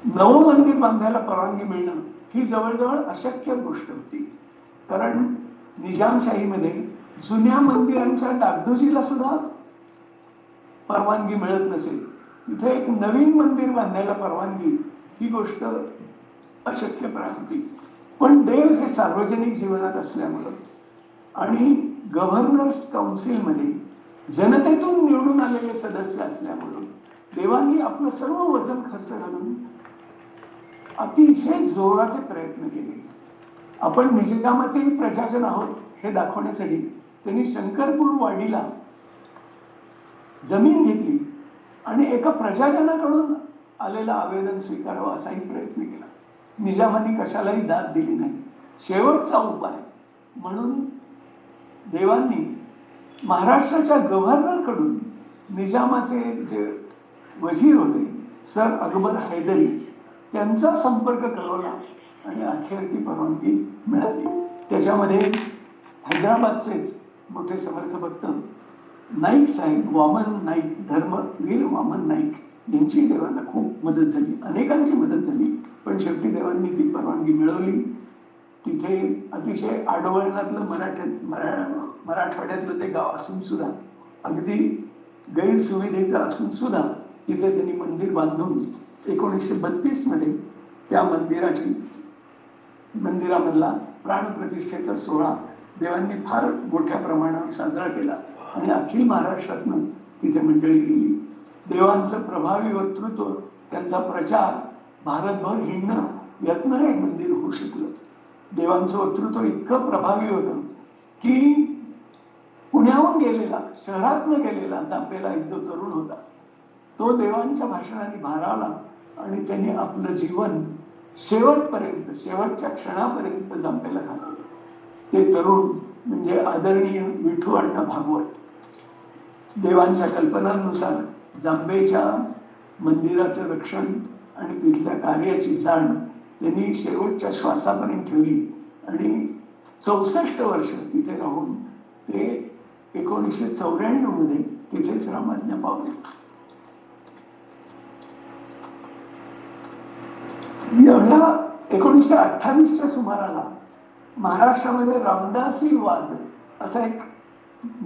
नवं मंदिर बांधायला परवानगी मिळणं ही जवळजवळ अशक्य गोष्ट होती. कारण निजामशाहीमध्ये जुन्या मंदिरांच्या डागडुजीला सुद्धा परवानगी मिळत नसेल. तिथे एक नवीन मंदिर बांधायला परवानगी ही गोष्ट अशक्यप्राय होती. पण देव हे सार्वजनिक जीवनात असल्यामुळं आणि गव्हर्नर्स काउन्सिलमध्ये जनतेतून निवडून आलेले सदस्य असल्यामुळं देवांनी आपलं सर्व वजन खर्च घालून अतिशय जोराचे प्रयत्न केले. आपण निजामाचेही प्रजाजन आहोत हे दाखवण्यासाठी त्यांनी शंकरपूर वाडीला जमीन घेतली आणि एका प्रजाजनाकडून आलेलं आवेदन स्वीकारावं असाही प्रयत्न केला. निजामाने कशालाही दाद दिली नाही. शेवटचा उपाय म्हणून देवांनी महाराष्ट्राच्या गव्हर्नरकडून निजामाचे जे वजीर होते सर अकबर हैदरी त्यांचा संपर्क कळवला आणि अखेर ती परवानगी मिळाली. त्याच्यामध्ये हैदराबादचेच मोठे समर्थ भक्त नाईक साहेब वामन नाईक धर्मवीर वामन नाईक यांची देवांना खूप मदत झाली. अनेकांची मदत झाली पण शेवटी देवांनी ती परवानगी मिळवली. तिथे अतिशय आडवळणातलं मराठवाड्यातलं ते गाव असून सुद्धा अगदी गैरसुविधेचं असून सुद्धा तिथे त्यांनी मंदिर बांधून 1932 मध्ये त्या मंदिरामधला प्राणप्रतिष्ठेचा सोहळा देवांनी फार मोठ्या प्रमाणावर साजरा केला आणि अखिल महाराष्ट्रातून तिथे मंडळी गेली. देवांचं प्रभावी वक्तृत्व त्यांचा प्रचार भारतभर हिंडणं यातनं हे मंदिर होऊ शकलं. देवांचं वक्तृत्व इतकं प्रभावी होतं की पुण्याहून गेलेला शहरातनं गेलेला जांभेला एक जो तरुण होता तो देवांच्या भाषणाने भारावला आणि त्यांनी आपलं जीवन शेवटपर्यंत शेवटच्या क्षणापर्यंत जांभेला घालवलं. ते तरुण म्हणजे आदरणीय विठू अण्णा भागवत. देवांच्या कल्पनांनुसार जांभेच्या मंदिराचं रक्षण आणि तिथल्या कार्याची जाण त्यांनी शेवटच्या श्वासापर्यंत ठेवली आणि 64 वर्ष तिथे राहून ते 1994 मध्ये तिथेच रामाज्ञा पावले. एवढ्या 1928च्या सुमाराला महाराष्ट्रामध्ये रामदासी वाद असा एक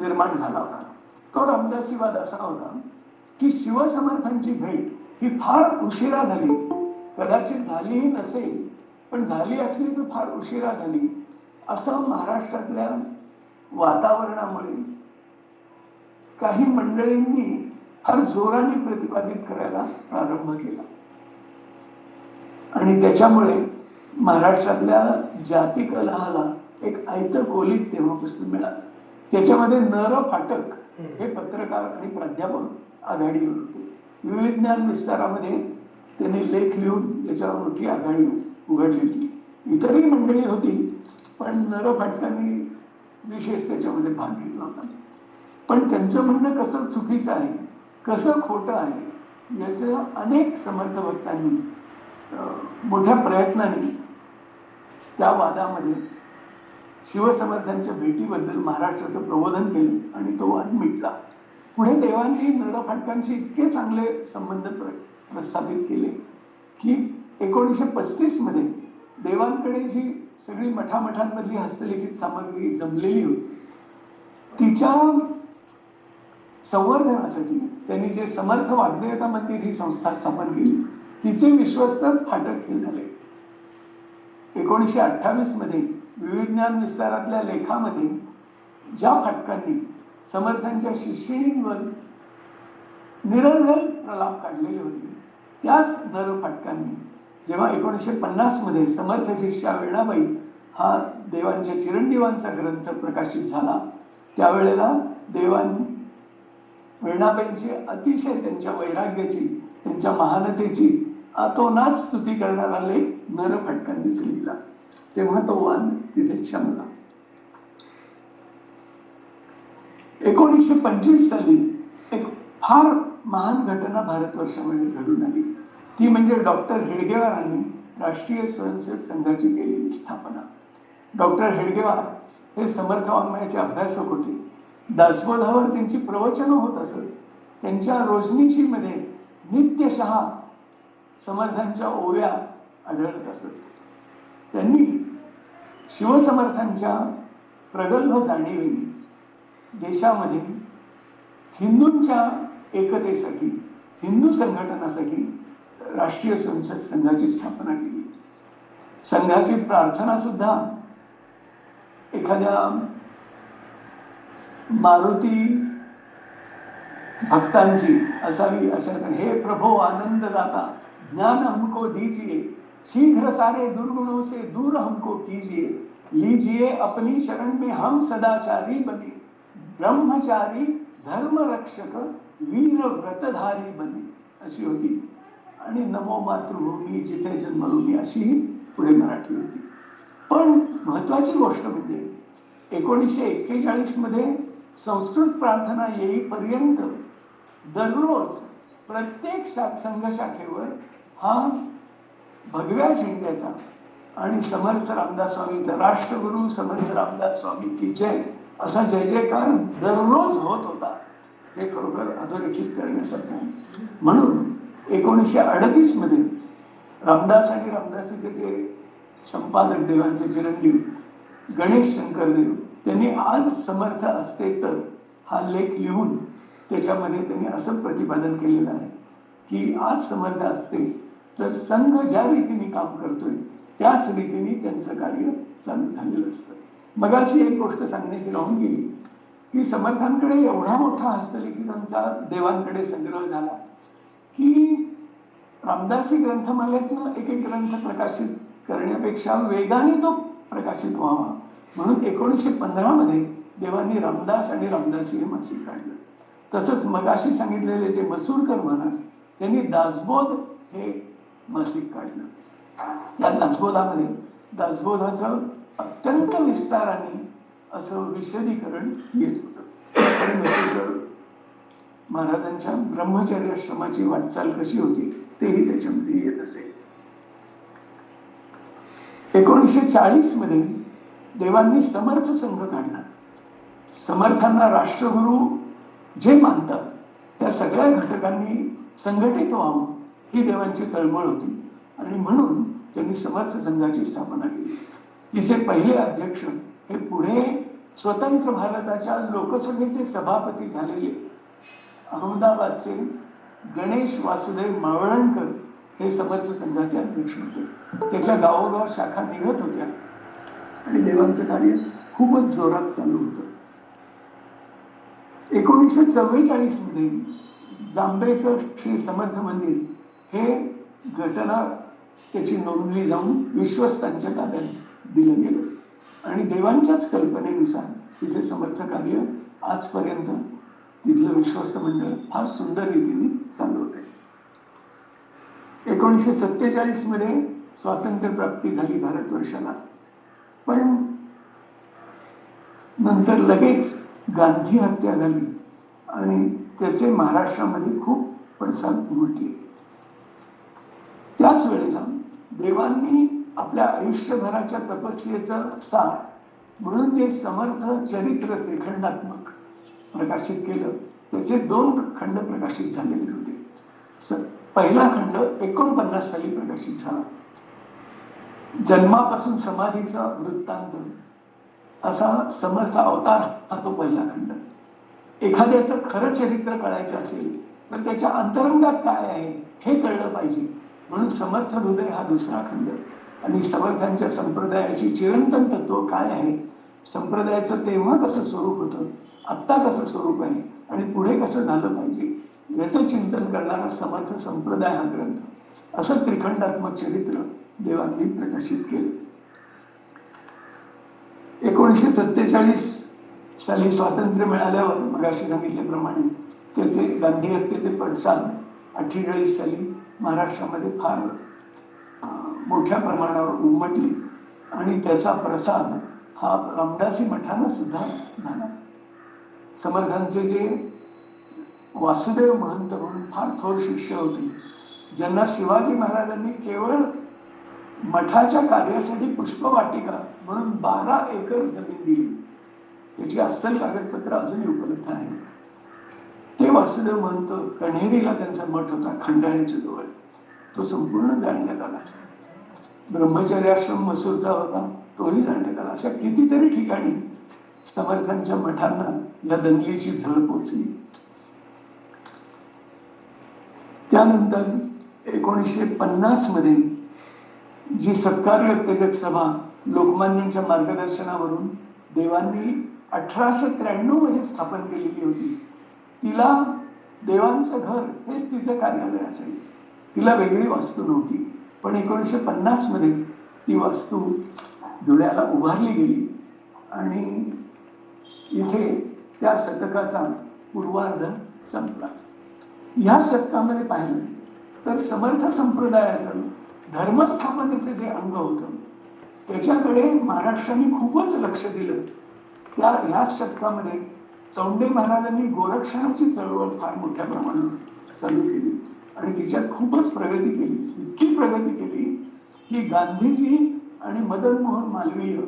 निर्माण झाला होता. तो रामदासी वाद असा होता की शिवसमर्थांची भेट ही फार उशिरा झाली. कदाचित झालीही नसेल पण झाली असली तर फार उशिरा झाली असं महाराष्ट्रातल्या वातावरणामुळे काही मंडळींनी फार जोराने प्रतिपादित करायला प्रारंभ केला आणि त्याच्यामुळे महाराष्ट्रातल्या जाती कलहाला एक आयतं खोलीत तेव्हापासून मिळालं. त्याच्यामध्ये नर फाटक हे पत्रकार आणि प्राध्यापक आघाडीवर होते. विज्ञान विस्तारामध्ये त्यांनी लेख लिहून त्याच्यावर मोठी आघाडी उघडली होती. इतरही मंडळी होती पण नर फाटकांनी विशेष त्याच्यामध्ये भाग घेतला होता. पण त्यांचं म्हणणं कसं चुकीचं आहे कसं खोटं आहे याचं अनेक समर्थ भक्तांनी मोठ्या प्रयत्नाने त्या वादामध्ये शिवसमर्थांच्या भेटीबद्दल महाराष्ट्राचं प्रबोधन केलं आणि तो वाद मिटला. पुढे देवांनी नर फाटकांशी इतके चांगले संबंध प्रस्थापित केले की 1935 मध्ये देवांकडे जी सगळी मठामठांमधली हस्तलिखित सामग्री जमलेली होती तिच्या संवर्धनासाठी त्यांनी जे समर्थ वाग्देवता मंदिर ही संस्था स्थापन केली, तिचे विश्वस्त फाटक हे झाले. 1928 मध्ये विविज्ञान विस्तारातल्या लेखामध्ये ज्या फाटकांनी समर्थांच्या शिष्यिणींवर निरर्गल प्रलाप काढलेले होते, त्याच नर फाटकांनी जेव्हा 1950 मध्ये समर्थ शिष्या वेणाबाई हा देवांच्या चिरंजीवांचा ग्रंथ प्रकाशित झाला, त्यावेळेला देवांनी वेणाबाईंची अतिशय त्यांच्या वैराग्याची, त्यांच्या महानतेची अतोनात स्तुती करणारा लेख नर फाटकांनीच लिहिला. तेव्हा तो वान तिथे शमला. 1925 साली एक फार महान घटना भारतवर्षामध्ये घडून आली. ती म्हणजे डॉक्टर हेडगेवारांनी राष्ट्रीय स्वयंसेवक संघाची केलेली स्थापना. डॉक्टर हेडगेवार हे समर्थ वाङ्मयाचे अभ्यासक होते. दासबोधावर त्यांची प्रवचनं होत असत. त्यांच्या रोजनिशीमध्ये नित्यशः समर्थांच्या ओव्या आढळत असत. त्यांनी शिवसमर्थांच्या प्रगल्भ जाणीवेने देशामध्ये हिंदूंच्या एकतेसाठी, हिंदू संघटनासाठी राष्ट्रीय स्वयंसेवक संघाची स्थापना केली. संघाची प्रार्थना सुद्धा एखाद्या मारुती भक्तांची असावी अशा, हे प्रभो आनंददाता ज्ञान हमको दीजिए, शीघ्र सारे दुर्गुणों से दूर हमको कीजिए, लीजिए अपनी शरण में हम सदाचारी बने, ब्रह्मचारी धर्म रक्षक वीर व्रतधारी बने, अशी होती. आणि नमो मातृभूमी जिथे जन्मलो मी, अशी पुढे मराठी होती. पण महत्वाची गोष्ट म्हणजे 1941 मध्ये संस्कृत प्रार्थना येईपर्यंत दररोज प्रत्येक संघ शाखेवर हा भगव्या झेंड्याचा आणि समर्थ रामदास स्वामींचा, राष्ट्रगुरु समर्थ रामदास स्वामी की जय असा जय जयकार दररोज होत होता. हे खरोखर अधोरेखित करण्यासारखं आहे. म्हणून 1938 मध्ये रामदास आणि रामदासीचे जे संपादक देवांचे चिरंजीव गणेश शंकरदेव, त्यांनी आज समर्थ असते तर हा लेख लिहून त्याच्यामध्ये त्यांनी असं प्रतिपादन केलेलं आहे की आज समर्थ असते तर संघ ज्या रीतीने काम करतोय त्याच रीतीने त्यांचं कार्य चालू झालेलं असतं. मग अशी एक गोष्ट सांगण्याची राहून गेली की समर्थांकडे एवढा मोठा हस्तलिखितांचा देवांकडे संग्रह झाला की रामदासी ग्रंथमालेतनं एक एक ग्रंथ प्रकाशित करण्यापेक्षा वेगाने तो प्रकाशित व्हावा म्हणून 1915 मध्ये देवांनी रामदास आणि रामदासी हे मासिक काढलं. तसंच मगाशी सांगितलेले जे मसूरकर महाराज त्यांनी दासबोध हे मासिक काढलं. त्या दासबोधामध्ये दासबोधाचं अत्यंत विस्ताराने असं विशदीकरण येत होतं. आणि मसूरकर महाराजांच्या ब्रह्मचर्य श्रमाची वाटचाल कशी होती तेही त्याच्यामध्ये येत असे. 1940 मध्ये देवांनी समर्थ संघ काढला. समर्थांना राष्ट्रगुरु जे मानतात त्या सगळ्या घटकांनी संघटित व्हावं ही देवांची तळमळ होती आणि म्हणून त्यांनी समर्थ संघाची स्थापना केली. तिचे पहिले अध्यक्ष हे पुढे स्वतंत्र भारताच्या लोकसभेचे सभापती झालेले अहमदाबादचे गणेश वासुदेव मावळणकर हे समर्थ संघाचे अध्यक्ष होते. त्याच्या गावोगाव शाखा निघत होत्या आणि देवांचं कार्य खूपच जोरात चालू होतं. 1944 मध्ये जांभेचं श्री समर्थ मंदिर हे घटना त्याची नोंदली जाऊन विश्वस्तांच्या ताब्यात दिलं गेलं आणि देवांच्याच कल्पनेनुसार तिथे समर्थ कार्य आजपर्यंत तिथलं विश्वस्त मंडळ फार सुंदर रीतीने चालू होते. 1947 मध्ये स्वातंत्र्य प्राप्ती झाली भारतवर्षाला, पण नंतर लगेच गांधी हत्या झाली आणि त्याचे महाराष्ट्रामध्ये खूप पडसाद उमटले. त्याच वेळेला देवांनी आपल्या आयुष्यभराच्या तपस्येचं सार म्हणून जे समर्थ चरित्र त्रिखंडात्मक प्रकाशित केलं त्याचे 2 खंड प्रकाशित झालेले होते. पहिला खंड 49 साली प्रकाशित झाला. जन्मापासून समाधीचा वृत्तांत असा समर्थ अवतार हा तो पहिला खंड. एखाद्याचं खरं चरित्र कळायचं असेल तर त्याच्या अंतरंगात काय आहे हे कळलं पाहिजे, म्हणून समर्थ हृदय हा दुसरा खंड. आणि समर्थांच्या संप्रदायाची चिरंतन तत्व काय आहे, संप्रदायाचं तेव्हा कसं स्वरूप होतं, आत्ता कसं स्वरूप आहे आणि पुढे कसं झालं पाहिजे याचं चिंतन करणारा समर्थ संप्रदाय हा ग्रंथ. असं त्रिखंडात्मक चरित्र देवांनी प्रकाशित केले. 1947 साली स्वातंत्र्य मिळाल्यावर मगाशी सांगितल्याप्रमाणे त्याचे गांधी हत्येचे पडसाद 48 साली महाराष्ट्रामध्ये फार मोठ्या प्रमाणावर उमटले आणि त्याचा प्रसाद हा रामदासी मठानं सुद्धा झाला. समर्थांचे जे वासुदेव महंत म्हणून फार थोर शिष्य होते, ज्यांना शिवाजी महाराजांनी केवळ मठाच्या कार्यासाठी पुष्पवाटिका म्हणून 12 एकर जमीन दिली, त्याची अस्सल कागदपत्र अजूनही उपलब्ध आहे. ते वासुदेव महंत कण्हेरीला त्यांचा मठ होता खंडाळ्याच्या जवळ, तो संपूर्ण जाळण्यात आला. ब्रह्मचर्य आश्रम मसूरचा होता, तोही जाळण्यात आला. अशा कितीतरी ठिकाणी समर्थांच्या मठांना या दंगलीची झळ पोचली. त्यानंतर 1950 मध्ये जी सत्कार्य उत्तेजक सभा लोकमान्यांच्या मार्गदर्शनावरून देवांनी 1893 मध्ये स्थापन केलेली होती, तिला देवांचं घर हेच तिचं कार्यालय असायचं. तिला वेगळी वास्तू नव्हती. पण 1950 मध्ये ती वास्तू धुळ्याला उभारली गेली आणि इथे त्या शतकाचा पूर्वार्ध संपला. ह्या शतकामध्ये पाहिलं तर समर्थ संप्रदायाचं धर्मस्थापनेचं जे अंग होतं त्याच्याकडे महाराष्ट्राने खूपच लक्ष दिलं. ह्या शतकामध्ये चौंडे महाराजांनी गोरक्षणाची चळवळ फार मोठ्या प्रमाणात चालू केली आणि तिच्यात खूपच प्रगती केली. इतकी प्रगती केली की गांधीजी आणि मदन मोहन मालवीय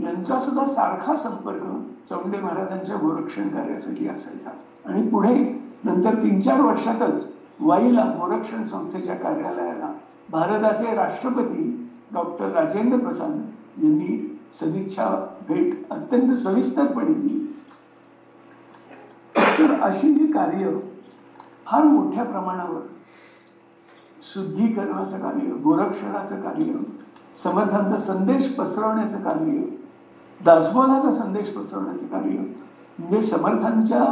यांचा सुद्धा सारखा संपर्क चौंडे महाराजांच्या गोरक्षण कार्यासाठी असायचा. आणि पुढे नंतर 3-4 वर्षातच वाईला गोरक्षण संस्थेच्या कार्यालयाला भारताचे राष्ट्रपती डॉक्टर राजेंद्र प्रसाद यांनी सदिच्छा भेट अत्यंत सविस्तरपणे दिली. तर अशी ही कार्य फार मोठ्या प्रमाणावर शुद्धीकरणाचं कार्य, गोरक्षणाचं कार्य, समर्थांचा संदेश पसरवण्याचं कार्य, दासबोधाचा संदेश पसरवण्याचं कार्य, म्हणजे समर्थांच्या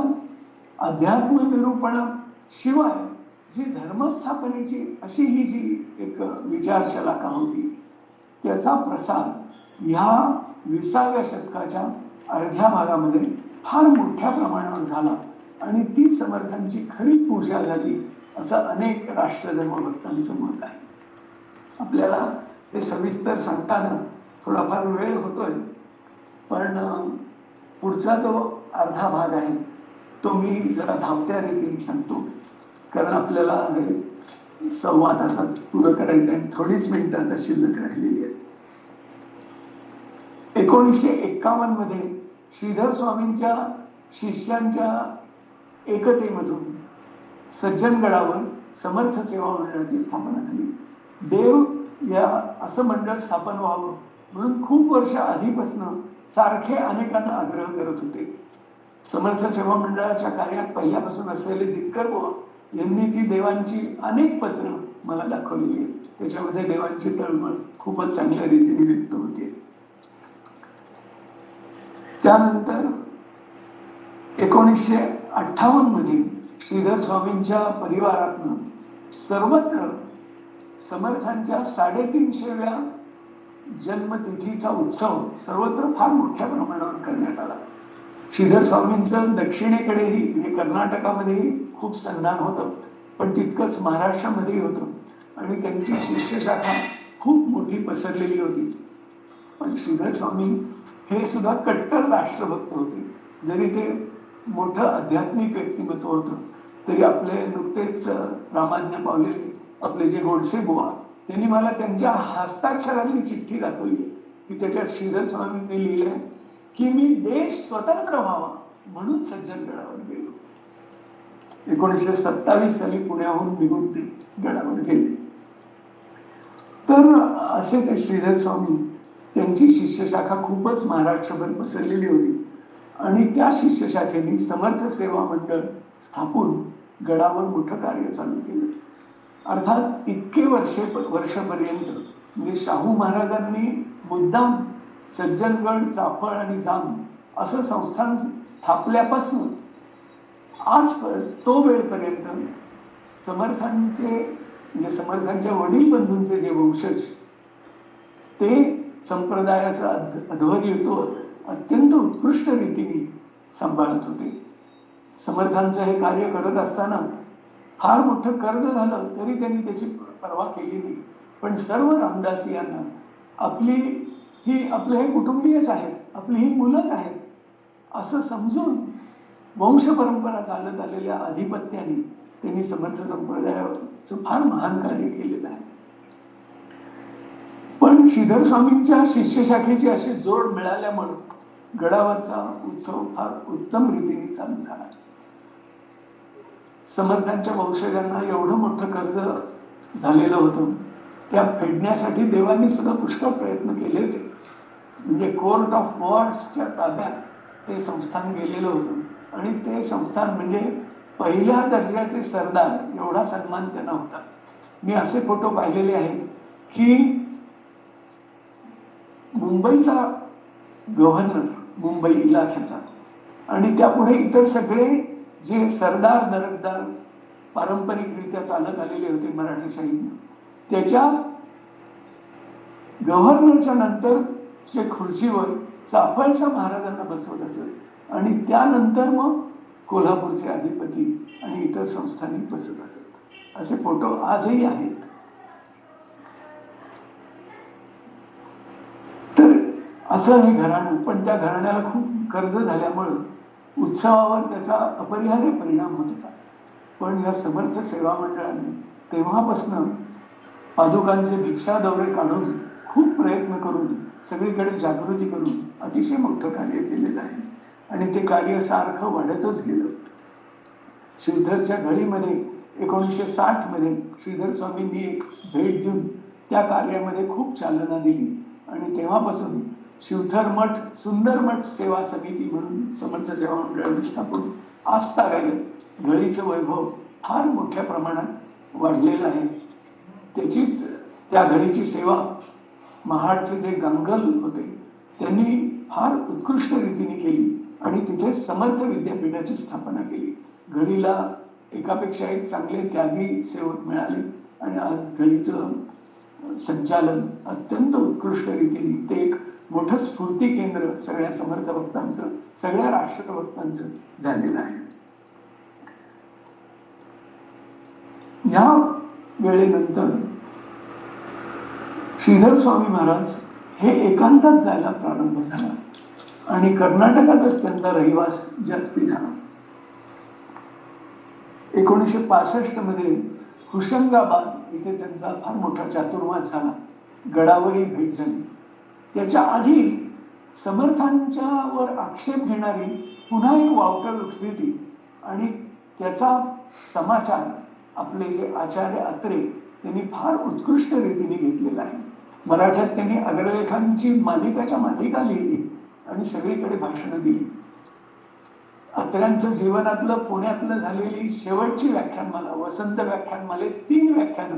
अध्यात्म निरूपणाशिवाय जी धर्मस्थापनेची अशी ही जी एक विचारशलाका होती त्याचा प्रसार ह्या 20व्या शतकाच्या अर्ध्या भागामध्ये फार मोठ्या प्रमाणावर झाला आणि ती समर्थांची खरी पूजा झाली असं अनेक राष्ट्रधर्मभक्तांचं मत आहे. आपल्याला हे सविस्तर सांगताना थोडाफार वेळ होतोय, पण पुढचा जो अर्धा भाग आहे तो मी जरा धावत्या रीतीने सांगतो, कारण आपल्याला हे संवाद असा पुरं करायचं आहे. थोडीच मिनिटं आता शिल्लक राहिलेली आहेत. 1951 मध्ये श्रीधर स्वामींच्या शिष्यांच्या एकतेमधून सज्जनगडावर समर्थ सेवा मंडळाची स्थापना झाली. देव या असं मंडळ स्थापन व्हावं म्हणून खूप वर्ष आधीपासून सारखे अनेकांना आग्रह करत होते. समर्थ सेवा मंडळाच्या कार्यात पहिल्यापासून असलेले दिनकर बुवा यांनी ती देवांची अनेक पत्र मला दाखवलेली आहेत. त्याच्यामध्ये देवांची तळमळ खूपच चांगल्या रीतीने व्यक्त होते. त्यानंतर 1958 मध्ये श्रीधर स्वामींच्या परिवारातनं सर्वत्र समर्थांच्या 350व्या जन्मतिथीचा उत्सव सर्वत्र फार मोठ्या प्रमाणावर करण्यात आला. श्रीधर स्वामींचं दक्षिणेकडेही म्हणजे कर्नाटकामध्येही खूप संधान होतं, पण तितकंच महाराष्ट्रामध्येही होतं आणि त्यांची शिष्यशाखा खूप मोठी पसरलेली होती. पण श्रीधर स्वामी हे सुद्धा कट्टर राष्ट्रभक्त होते. जरी ते मोठं आध्यात्मिक व्यक्तिमत्व होतं तरी आपले नुकतेच रामाज्ञा पावलेले आपले जे गोडसे बुवा त्यांनी मला त्यांच्या हस्ताक्षरातली चिठ्ठी दाखवली की त्याच्यात श्रीधर स्वामींनी लिहिलंय की मी देश स्वतंत्र व्हावा म्हणून सज्जनगडावर गेलो. 1927 साली पुण्याहून निघून ते गडावर गेले. तर असे ते श्रीधर स्वामी, त्यांची शिष्यशाखा खूपच महाराष्ट्रभर पसरलेली होती आणि त्या शिष्यशाखेने समर्थ सेवा मंडळ स्थापून गडावर मोठं कार्य चालू केलं. अर्थात इतके वर्षपर्यंत म्हणजे शाहू महाराजांनी मुद्दाम सज्जनगड, चाफळ आणि जाम असं संस्थान स्थापल्यापासून आज तो वेळपर्यंत समर्थांचे म्हणजे समर्थांच्या वडील बंधूंचे जे वंशज ते संप्रदायाचा अध्वर्युत्व अत्यंत उत्कृष्ट रीतीने सांभाळत होते. समर्थांचं हे कार्य करत असताना फार मोठं कर्ज झालं तरी त्यांनी त्याची पर्वा केली नाही. पण सर्व रामदासियांना आपले हे कुटुंबीयच आहेत, आपली ही मुलंच आहेत असं समजून वंश परंपरा चालत आलेल्या आधिपत्याने त्यांनी समर्थ संप्रदायाचं फार महान कार्य केलेलं आहे. पण श्रीधर स्वामींच्या शिष्यशाखेची अशी जोड मिळाल्यामुळे गडावरचा उत्सव फार उत्तम रीतीने चालू झाला. समर्थांच्या वंशजांना एवढं मोठं कर्ज झालेलं होतं, त्या फेडण्यासाठी देवांनी सुद्धा पुष्कळ प्रयत्न केले होते. म्हणजे कोर्ट ऑफ वॉर्ड्सच्या ताब्यात ते संस्थान गेलेलं होतं आणि ते संस्थान म्हणजे पहिल्या दर्जाचे सरदार एवढा सन्मान त्यांना होता. मी असे फोटो पाहिलेले आहेत की मुंबईचा गव्हर्नर, मुंबई इलाख्याचा, आणि त्यापुढे इतर सगळे जे सरदार दरकदार पारंपरिकरित्या चालत आलेले होते मराठेशाहीतून, त्याच्या गव्हर्नरच्या नंतर खुर्चीवर चाफळच्या महाराजांना बसवत असत आणि त्यानंतर मग कोल्हापूरचे अधिपती आणि इतर संस्थांनी बसत असत. असे फोटो आजही आहेत. तर असं हे घराणं, पण त्या घराण्याला खूप कर्ज झाल्यामुळं उत्सवावर त्याचा अपरिहार्य परिणाम होत होता. पण या समर्थ सेवा मंडळाने तेव्हापासनं पादुकांचे भिक्षा दौरे काढून खूप प्रयत्न करून सगळीकडे जागृती करून अतिशय मोठं कार्य केलेलं आहे आणि ते कार्य सारखं वाढतच गेलं. श्रीधरच्या गळीमध्ये 1960 मध्ये श्रीधर स्वामींनी एक भेट देऊन त्या कार्यामध्ये खूप चालना दिली आणि तेव्हापासून शिवथर मठ, सुंदर मठ सेवा समिती म्हणून समर्थ सेवा मंडळाने स्थापन आस्था गायलं. गळीचं वैभव फार मोठ्या प्रमाणात वाढलेलं आहे. त्या गळीची सेवा महाडचे जे गंगल होते त्यांनी फार उत्कृष्ट रीतीने केली आणि तिथे समर्थ विद्यापीठाची स्थापना केली. गळीला एकापेक्षा एक चांगले त्यागी सेवक मिळाले आणि आज गळीचं संचालन अत्यंत उत्कृष्ट रीतीने ते एक मोठं स्फूर्ती केंद्र सगळ्या समर्थ भक्तांचं, सगळ्या राष्ट्रभक्तांचं झालेलं आहे. या वेळेनंतर श्रीधर स्वामी महाराज हे एकांतात जायला प्रारंभ झाला आणि कर्नाटकातच त्यांचा रहिवास जास्ती झाला. 1965 मध्ये हुशंगाबाद इथे त्यांचा फार मोठा चातुर्मास झाला, गडावरही भेट झाली. त्याच्या आधी समर्थांच्या वर आक्षेप घेणारी पुन्हा एक वावटळ उठली होती आणि त्याचा समाचार आपले जे आचार्य अत्रे त्यांनी फार उत्कृष्ट रीतीने घेतलेला आहे. मराठ्यात त्यांनी अग्रलेखांची मालिका लिहिली आणि सगळीकडे भाषणं दिली. अत्र्यांचं जीवनातलं पुण्यातलं झालेली शेवटची व्याख्यानमाला, वसंत व्याख्यानमाले 3 व्याख्यानं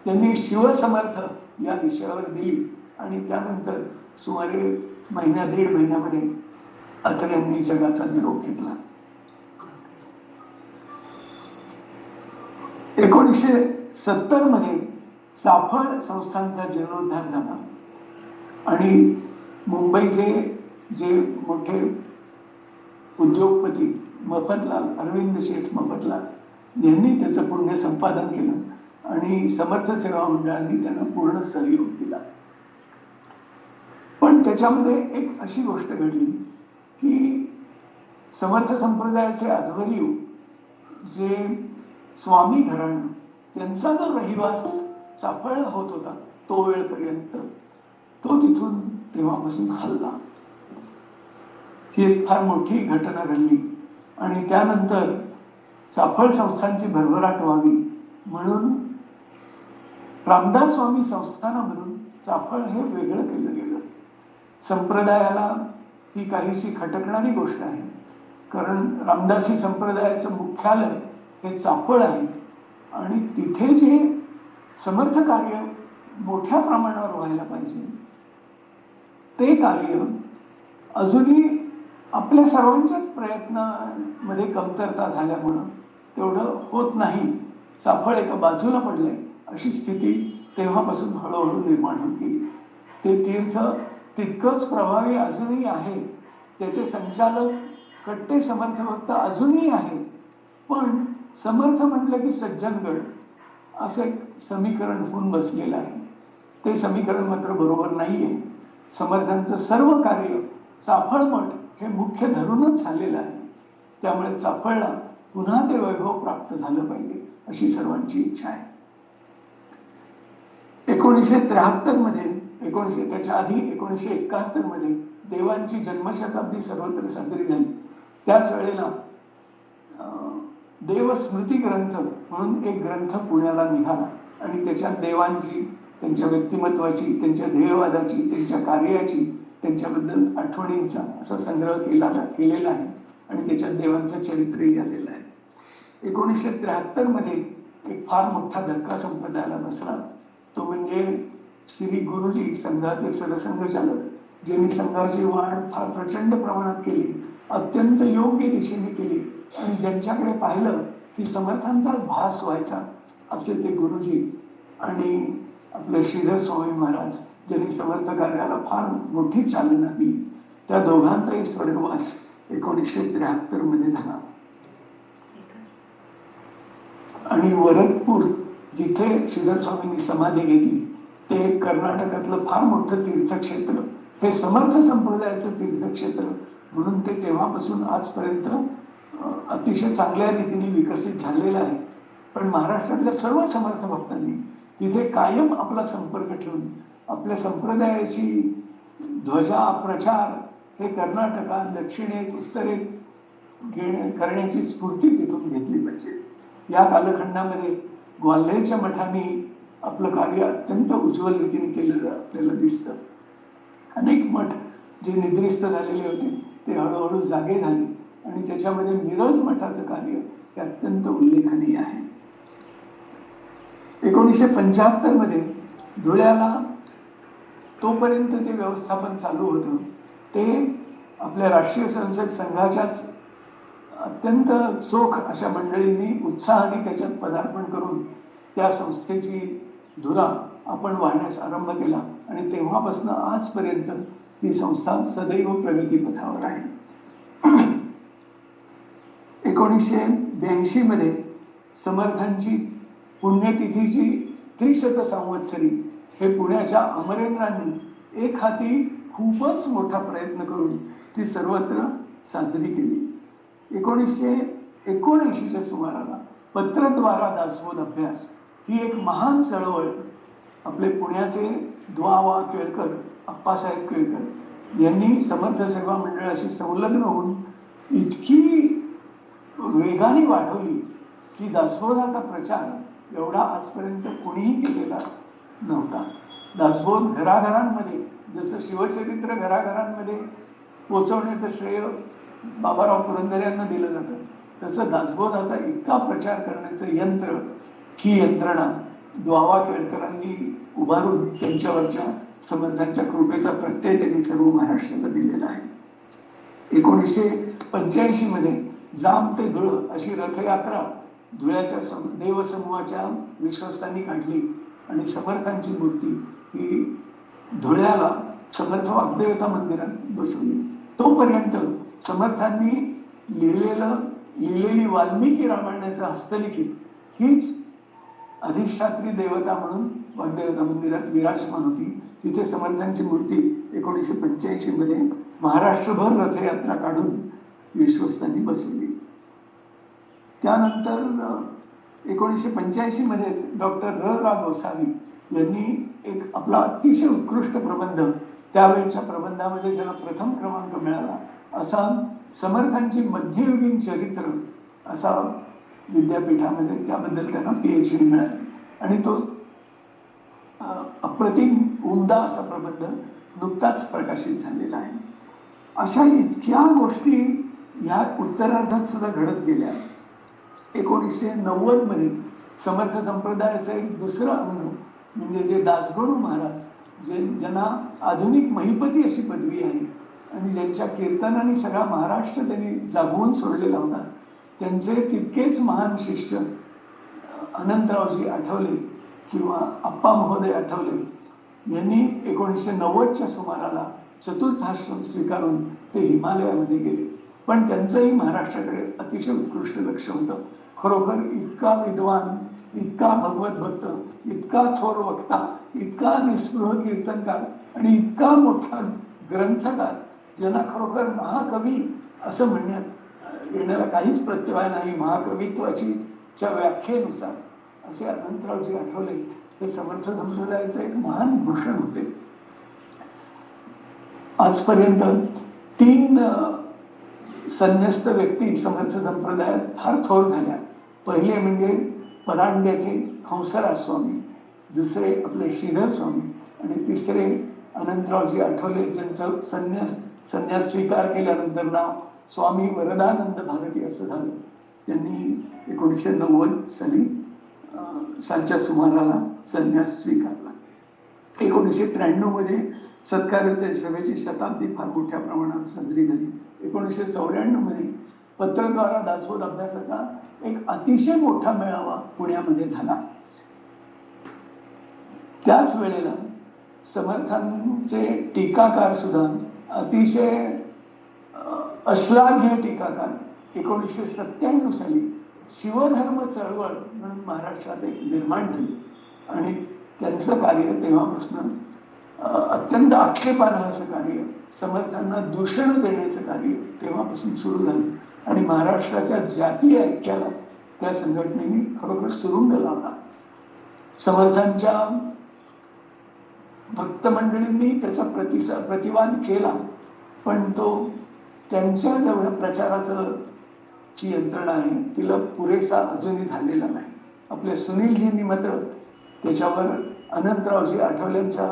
त्यांनी शिवसमर्थ या विषयावर दिली आणि त्यानंतर सुमारे 1.5 महिन्यामध्ये अत्र्यांनी जगाचा निरोप घेतला. 1970 मध्ये चाफळ संस्थांचा जीर्णोद्धार झाला आणि मुंबईचे जे मोठे उद्योगपती मफतलाल, अरविंद शेठ मफतलाल यांनी त्याचं पुण्य संपादन केलं आणि समर्थ सेवा मंडळांनी त्यांना पूर्ण सहयोग दिला. पण त्याच्यामध्ये एक अशी गोष्ट घडली की समर्थ संप्रदायाचे अध्वर्यू जे स्वामी घराणं, त्यांचा जो रहिवास चाफळ होत होता तो वेळपर्यंत तो तिथून तेव्हापासून हलला. ही एक फार मोठी घटना घडली आणि त्यानंतर चाफळ संस्थांची भरभराट व्हावी म्हणून रामदास स्वामी संस्थानामधून चाफळ हे वेगळं केलं गेलं. संप्रदायाला ही काहीशी खटकणारी गोष्ट आहे, कारण रामदासी संप्रदायाचं मुख्यालय हे चाफळ आहे आणि तिथे जे समर्थ कार्य मोठ्या प्रमाणावर व्हायला पाहिजे ते कार्य अजूनही आपल्या सर्वांच्याच प्रयत्नामध्ये कमतरता झाल्यामुळं तेवढं होत नाही. चाफळ एका बाजूला पडलंय अशी स्थिती तेव्हापासून हळूहळू निर्माण होत गेली. ते तीर्थ तितकंच प्रभावी अजूनही आहे, त्याचे संचालक कट्टे समर्थ भक्त अजूनही आहे, पण समर्थ म्हटलं की सज्जनगड असं एक समीकरण होऊन बसलेलं आहे. ते समीकरण मात्र बरोबर नाहीये. समर्थांचं सर्व कार्य चाफळ मठ हे मुख्य धरूनच झालेलं आहे. त्यामुळे चाफळला पुन्हा ते वैभव प्राप्त झालं पाहिजे अशी सर्वांची इच्छा आहे. 1973 मध्ये त्याच्या आधी 1971 मध्ये देवांची जन्मशताब्दी सर्वत्र साजरी झाली. त्याच वेळेला देवस्मृती ग्रंथ म्हणून एक ग्रंथ पुण्याला निघाला आणि त्याच्यात देवांची, त्यांच्या व्यक्तिमत्वाची, त्यांच्या ध्येयवादाची, त्यांच्या कार्याची, त्यांच्याबद्दल आठवणींचा असा संग्रह केलेला आहे आणि त्याच्यात देवांचं चरित्रही आलेलं आहे. 1973 मध्ये एक फार मोठा धक्का संप्रदायाला बसला. तो म्हणजे श्री गुरुजी संघाचे सरसंघचालक, ज्यांनी संघाची वाढ फार प्रचंड प्रमाणात केली, अत्यंत योग्य दिशेने केली आणि ज्यांच्याकडे पाहिलं की समर्थांचाच भास व्हायचा असे ते गुरुजी आणि आपले श्रीधर स्वामी महाराज, ज्यांनी समर्थ कार्याला फार मोठी चालना दिली. त्या दोघांचाही स्वर्गवास 1973 मध्ये झाला. आणि वरदपूर जिथे श्रीधर स्वामींनी समाधी घेतली ते कर्नाटकातलं फार मोठं तीर्थक्षेत्र, हे समर्थ संप्रदायाचं तीर्थक्षेत्र म्हणून ते तेव्हापासून आजपर्यंत अतिशय चांगल्या रीतीने विकसित झालेलं आहे. पण महाराष्ट्रातल्या सर्व समर्थ भक्तांनी तिथे कायम आपला संपर्क ठेवून आपल्या संप्रदायाची ध्वजा प्रचार हे कर्नाटकात, दक्षिणेत, उत्तरेत करण्याची स्फूर्ती तिथून घेतली पाहिजे. या कालखंडामध्ये ग्वाल्हेरच्या मठांनी आपलं कार्य अत्यंत उज्ज्वल रीतीने केलेलं आपल्याला दिसतं. अनेक मठ जे निद्रिस्त झालेले होते ते हळूहळू जागे झाले आणि त्याच्यामध्ये मिरज मठाचं कार्य हे अत्यंत उल्लेखनीय आहे. 1975 मध्ये धुळ्याला तोपर्यंत जे व्यवस्थापन चालू होतं ते आपल्या राष्ट्रीय स्वयंसेवक संघाच्याच अत्यंत चोख अशा मंडळींनी उत्साहाने त्याच्यात पदार्पण करून त्या संस्थेची धुरा आपण वाढण्यास आरंभ केला आणि तेव्हापासून आजपर्यंत ती संस्था सदैव प्रगतीपथावर आहे. 1982 मध्ये समर्थांची पुण्यतिथीची त्रिशत संवत्सरी हे पुण्याच्या अमरेंद्रांनी एक हाती खूपच मोठा प्रयत्न करून ती सर्वत्र साजरी केली. 1979च्या सुमाराला पत्रद्वारा दासबोध अभ्यास ही एक महान चळवळ आपले पुण्याचे द्वा केळकर, अप्पासाहेब केळकर यांनी समर्थ सेवा मंडळाशी संलग्न होऊन इतकी वेगाने वाढवली की दासबोधाचा प्रचार एवढा आजपर्यंत कोणीही केलेला नव्हता. दासबोध घराघरांमध्ये, जसं शिवचरित्र घराघरांमध्ये पोचवण्याचं श्रेय बाबाराव पुरंदरे यांना दिलं जातं, तसं दासबोधाचा इतका प्रचार करण्याचं यंत्र, ही यंत्रणा द्वावा केळकरांनी उभारून त्यांच्यावरच्या समर्थांच्या कृपेचा प्रत्यय त्यांनी सर्व महाराष्ट्राला दिलेला आहे. 1985 मध्ये जाम ते धुळं अशी रथयात्रा धुळ्याच्या देवसमूहाच्या विश्वस्तांनी काढली आणि समर्थांची मूर्ती ही धुळ्याला समर्थ वाग्देवता मंदिरात बसवली. तोपर्यंत समर्थांनी लिहिलेली वाल्मिकी रामायणाचं हस्तलिखित हीच अधिष्ठात्री देवता म्हणून वाग्देवता मंदिरात विराजमान होती. तिथे समर्थांची मूर्ती 1985 मध्ये महाराष्ट्रभर रथयात्रा काढून विश्वस्तांनी बसवली. त्यानंतर 1985 मध्येच डॉक्टर रा गोसावी यांनी एक आपला अतिशय उत्कृष्ट प्रबंध, त्यावेळच्या प्रबंधामध्ये ज्याला प्रथम क्रमांक मिळाला असा समर्थांची मध्ययुगीन चरित्र असा विद्यापीठामध्ये, त्याबद्दल त्यांना PhD मिळाली आणि तो अप्रतिम उमदा असा प्रबंध नुकताच प्रकाशित झालेला आहे. अशा इतक्या गोष्टी ह्या उत्तरार्धात सुद्धा घडत गेल्या. 1990 मध्ये समर्थ संप्रदायाचं एक दुसरं अंग म्हणजे जे दासगणू महाराज, ज्यांना आधुनिक महिपती अशी पदवी आहे आणि ज्यांच्या कीर्तनाने सगळा महाराष्ट्र त्यांनी जागवून सोडलेला होता, त्यांचे तितकेच महान शिष्य अनंतरावजी आठवले किंवा आप्पा महोदय आठवले यांनी 1990च्या सुमाराला चतुर्थाश्रम स्वीकारून ते हिमालयामध्ये गेले. पण त्यांचंही महाराष्ट्राकडे अतिशय उत्कृष्ट लक्ष होतं. खरोखर इतका विद्वान, इतका भगवत भक्त, इतका थोर वक्ता, इतका निस्पृह कीर्तनकार आणि इतका मोठा ग्रंथकार, ज्यांना खरोखर महाकवी असं म्हणण्यात येण्याला काहीच प्रत्यवाय नाही, महाकवित्वाच्या व्याख्येनुसार, असे अनंतरावजी आठवले हे समर्थ संप्रदायाचे एक महान भूषण होते. आजपर्यंत 3 संन्यस्त व्यक्ती समर्थ संप्रदायात फार थोर झाल्या. पहिले म्हणजे परांड्याचे हंसराज स्वामी, दुसरे आपले श्रीधर स्वामी आणि तिसरे अनंतरावजी आठवले, ज्यांचं संन्यास स्वीकार केल्यानंतर नाव स्वामी वरदानंद भारती असं झालं. त्यांनी 1990 सालच्या सुमाराला संन्यास स्वीकारला. 1993 मध्ये सत्कार्य सभेची शताब्दी फार मोठ्या प्रमाणात साजरी झाली. 1994 मध्ये पत्रद्वारा दासबोध अभ्यासाचा एक अतिशय मोठा मेळावा पुण्यामध्ये झाला. त्याच वेळेला समर्थांचे टीकाकार सुद्धा अतिशय अश्लाघ्य टीकाकार 1997 साली शिवधर्म चळवळ म्हणून महाराष्ट्रात एक निर्माण झाली आणि त्यांचं कार्य तेव्हापासून अत्यंत आक्षेपार्ह असं कार्य, समर्थांना दूषण देण्याचं कार्य तेव्हापासून सुरू झालं आणि महाराष्ट्राच्या जातीय ऐक्याला त्या संघटनेने खरोखर सुरुंग लावला. समर्थांच्या भक्त मंडळींनी त्याचा प्रतिवाद केला, पण तो त्यांच्या जेवढ्या प्रचाराचं जी यंत्रणा आहे तिला पुरेसा अजूनही झालेला नाही. आपल्या सुनीलजींनी मात्र त्याच्यावर अनंतरावजी आठवल्यांच्या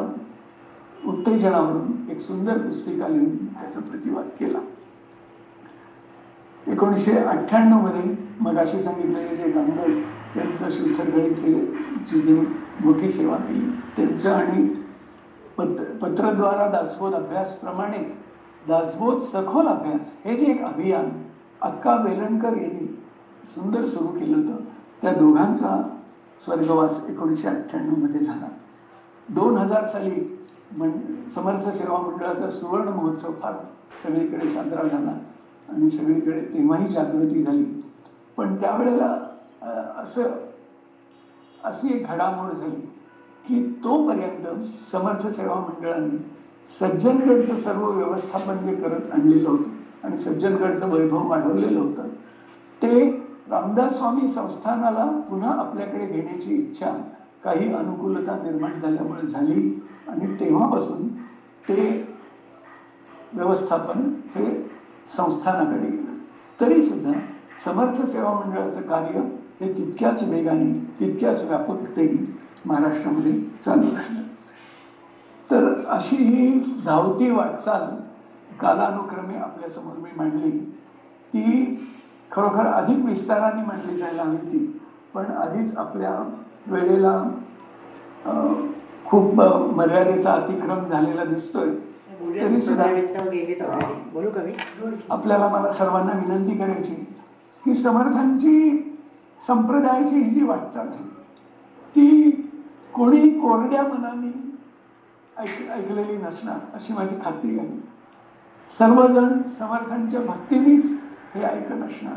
उत्तेजनावरून एक सुंदर पुस्तिका लिहून त्याचा प्रतिवाद केला. 1998 मध्ये मगाशी सांगितलेले जे गांगर, त्यांचं शिवथरगळीचे जी मोठी सेवा केली, त्यांचं आणि पत्रद्वारा दासबोध अभ्यास प्रमाणेच दासबोध सखोल अभ्यास हे जे एक अभियान अक्का वेलणकर यांनी सुंदर सुरू केलं होतं, त्या दोघांचा स्वर्गवास 1998 मध्ये झाला. 2000 साली समर्थ सेवा मंडळाचा सुवर्ण महोत्सव फार सगळीकडे साजरा झाला आणि सगळीकडे तेव्हाही जागृती झाली. पण त्यावेळेला अशी एक घडामोड झाली की तोपर्यंत समर्थ सेवा मंडळाने सज्जनगडचं सर्व व्यवस्थापन जे करत आणलेलं होतं आणि सज्जनगडचं वैभव वाढवलेलं होतं, ते रामदास स्वामी संस्थानाला पुन्हा आपल्याकडे घेण्याची इच्छा काही अनुकूलता निर्माण झाल्यामुळे झाली आणि तेव्हापासून ते व्यवस्थापन हे संस्थानाकडे गेलं. तरी सुद्धा समर्थ सेवा मंडळाचं कार्य हे तितक्याच वेगाने, तितक्याच व्यापकतेने महाराष्ट्रामध्ये चालू राहिलं. तर अशी ही धावती वाटचाल कालानुक्रमे आपल्यासमोर मी मांडली. ती खरोखर अधिक विस्ताराने मांडली जायला हवी होती, पण आधीच आपल्या वेळेला खूप मर्यादेचा अतिक्रम झालेला दिसतोय. तरी सुद्धा आपल्याला, मला सर्वांना विनंती करायची की समर्थांची संप्रदायाची ही जी वाटचाल आहे ती कोणी कोरड्या मनाने ऐकलेली नसणार अशी माझी खात्री आहे. सर्वजण समर्थांच्या भक्तीनेच हे ऐकत असणार.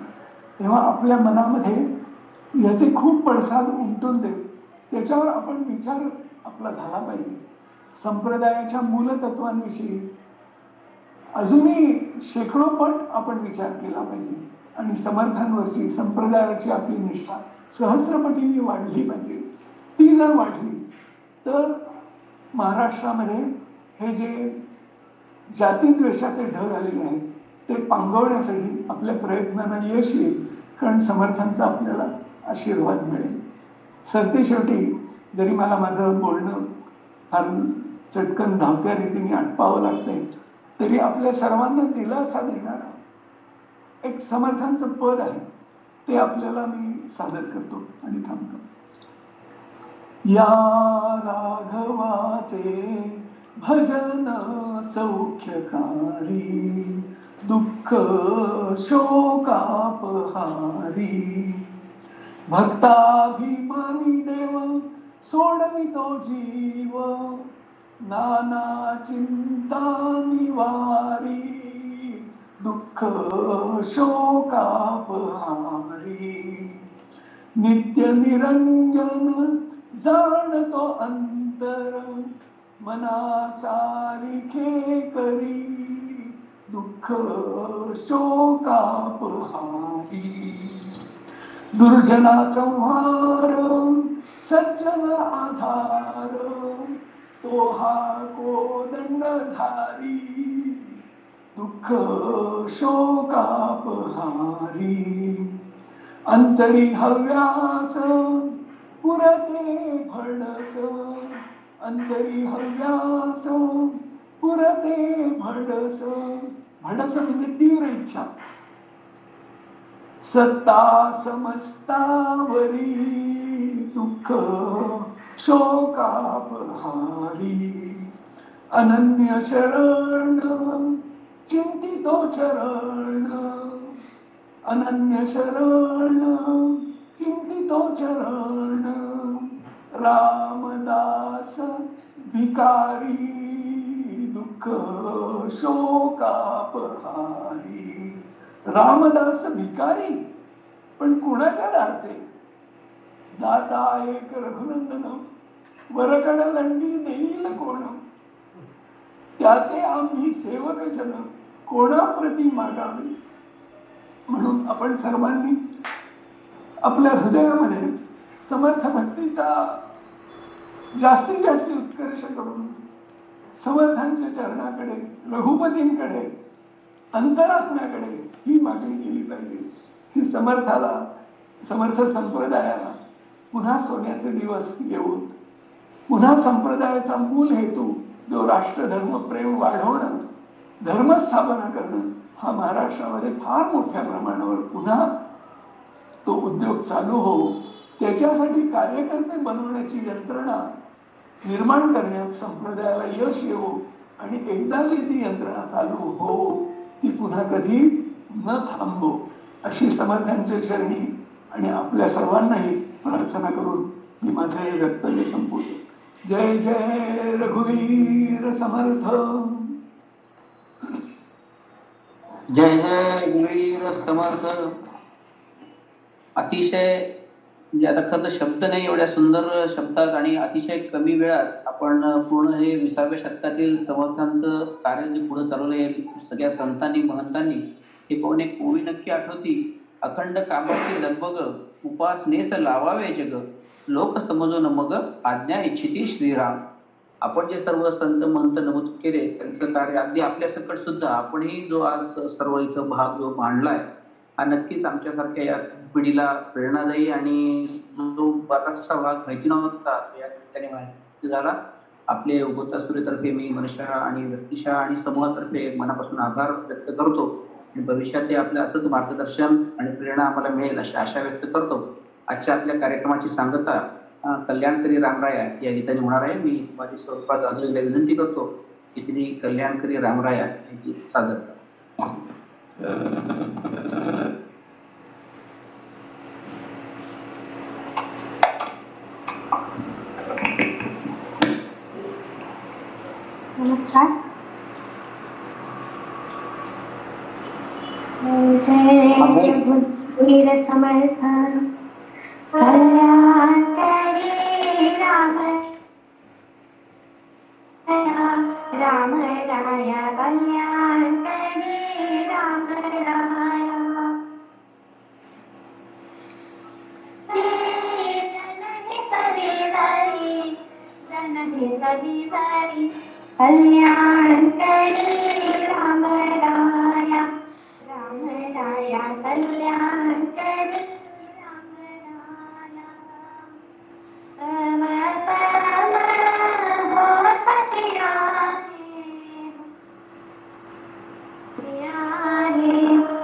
तेव्हा आपल्या मनामध्ये याचे खूप पडसाद उमटून देत त्याच्यावर आपण विचार आपला झाला पाहिजे. संप्रदायाच्या मूलतत्वांविषयी अजूनही शेकडो पट आपण विचार केला पाहिजे आणि समर्थांवरची, संप्रदायाची आपली निष्ठा सहस्रपटीने वाढली पाहिजे. ती जर वाढली तर महाराष्ट्रामध्ये हे जे जातीद्वेषाचे ढग आलेले आहेत ते पांगवण्यासाठी आपल्या प्रयत्नांना यश येईल, कारण समर्थांचा आपल्याला आशीर्वाद मिळेल. सरते शेवटी जरी मला माझं बोलणं फार चटकन धावत्या रीतीने आटपावं लागतंय, तरी आपल्या सर्वांना दिलासा देणारा एक समर्थांचं पद आहे, ते आपल्याला मी सादर करतो आणि थांबतो. या राघवाचे भजन सौख्यकारी, दुःख शोकापहारी, भक्ताभिमानी देव सोडवितो जीव, नाना चिंता निवारी, दुःख शोकापहारी, नित्य निरंजन जाणतो अंतर, मनासारिखे करी, दुःख शोकापहारी, दुर्जना संहार सज्जन आधार, तो हा कोदंडधारी, दुःख शोकापहारी, अंतरी हव्यास पुरते भडस, अंतरी हव्यास पुरते भडस, भडस म्हणजे तीव्र इच्छा, सत्ता समस्तावरी, दुःख शोकापहारी, अनन्य शरण चिंतितो चरण, अनन्य शरण चिंतितो चरण, रामदास भिकारी, दुःख शोकापहारी, रामदास भिकारी, पण कुणाच्या दारचे? दाता एक रघुनंदन, वरकड लंडी देईल कोण, त्याचे आम्ही सेवक जन, कोणाप्रती मागावे. म्हणून आपण सर्वांनी आपल्या हृदयामध्ये समर्थ भक्तीचा जास्तीत जास्त उत्कर्ष करून समर्थांच्या चरणाकडे, रघुपतींकडे, अंतरात्म्याकडे ही मागणी केली पाहिजे की समर्थाला, समर्थ संप्रदायाला पुन्हा सोन्याचे दिवस येऊत, पुन्हा संप्रदायाचा मूल हेतू जो राष्ट्रधर्म प्रेम वाढवणं, धर्मस्थापना करणं, हा महाराष्ट्रामध्ये फार मोठ्या प्रमाणावर पुन्हा तो उद्योग चालू हो, त्याच्यासाठी कार्यकर्ते बनवण्याची यंत्रणा निर्माण करण्यात संप्रदायाला यश येवो आणि एकदा ती यंत्रणा चालू हो, ती पुन्हा कधी न थांबो, अशी समर्थांच्या चरणी आणि आपल्या सर्वांनाही प्रार्थना करून मी माझं हे वक्तव्य संपवतो. जय जय रघुवीर समर्थ. जय जय रघुवीर समर्थ. अतिशय म्हणजे आता खरं तर शब्द नाही, एवढ्या सुंदर शब्दात आणि अतिशय कमी वेळात आपण पूर्ण हे 20व्या शतकातील समर्थांचं कार्य जे पुढे चालवलं आहे सगळ्या संतांनी महंतांनी, हे पाहून एक ओवी नक्की आठवती. अखंड कामाची लगबग, उपास नेस लावावे जग, लोक समजून मग आज्ञा इच्छिती श्रीराम. आपण जे सर्व संत महंत नमूद केले त्यांचं कार्य अगदी आपल्या सकट सुद्धा आपणही जो आज सर्व इथं भाग जो मांडलाय हा नक्कीच आमच्यासारख्या या पिढीला प्रेरणादायी आणि जो बराचसा भाग माहिती नव्हता या निमित्ताने माहिती झाला. आपले उगवता मी मनशा आणि व्यक्तिशा आणि समूहातर्फे मनापासून आभार व्यक्त करतो आणि भविष्यात ते आपलं असंच मार्गदर्शन आणि प्रेरणा आम्हाला मिळेल अशी आशा व्यक्त करतो. आजच्या आपल्या कार्यक्रमाची सांगता कल्याणकरी रामराया या गीताने होणार आहे. मी माझी स्वरूपात जाधवला विनंती करतो की तिने कल्याणकरी रामराया हे गीत सादर करा. नमस्कार. जय रघुवीर समर्थ, कल्याणकरी राम राम राया, कल्याणकरी राम राया. जनहित विहारी, जनहित विहारी, कल्याणकरी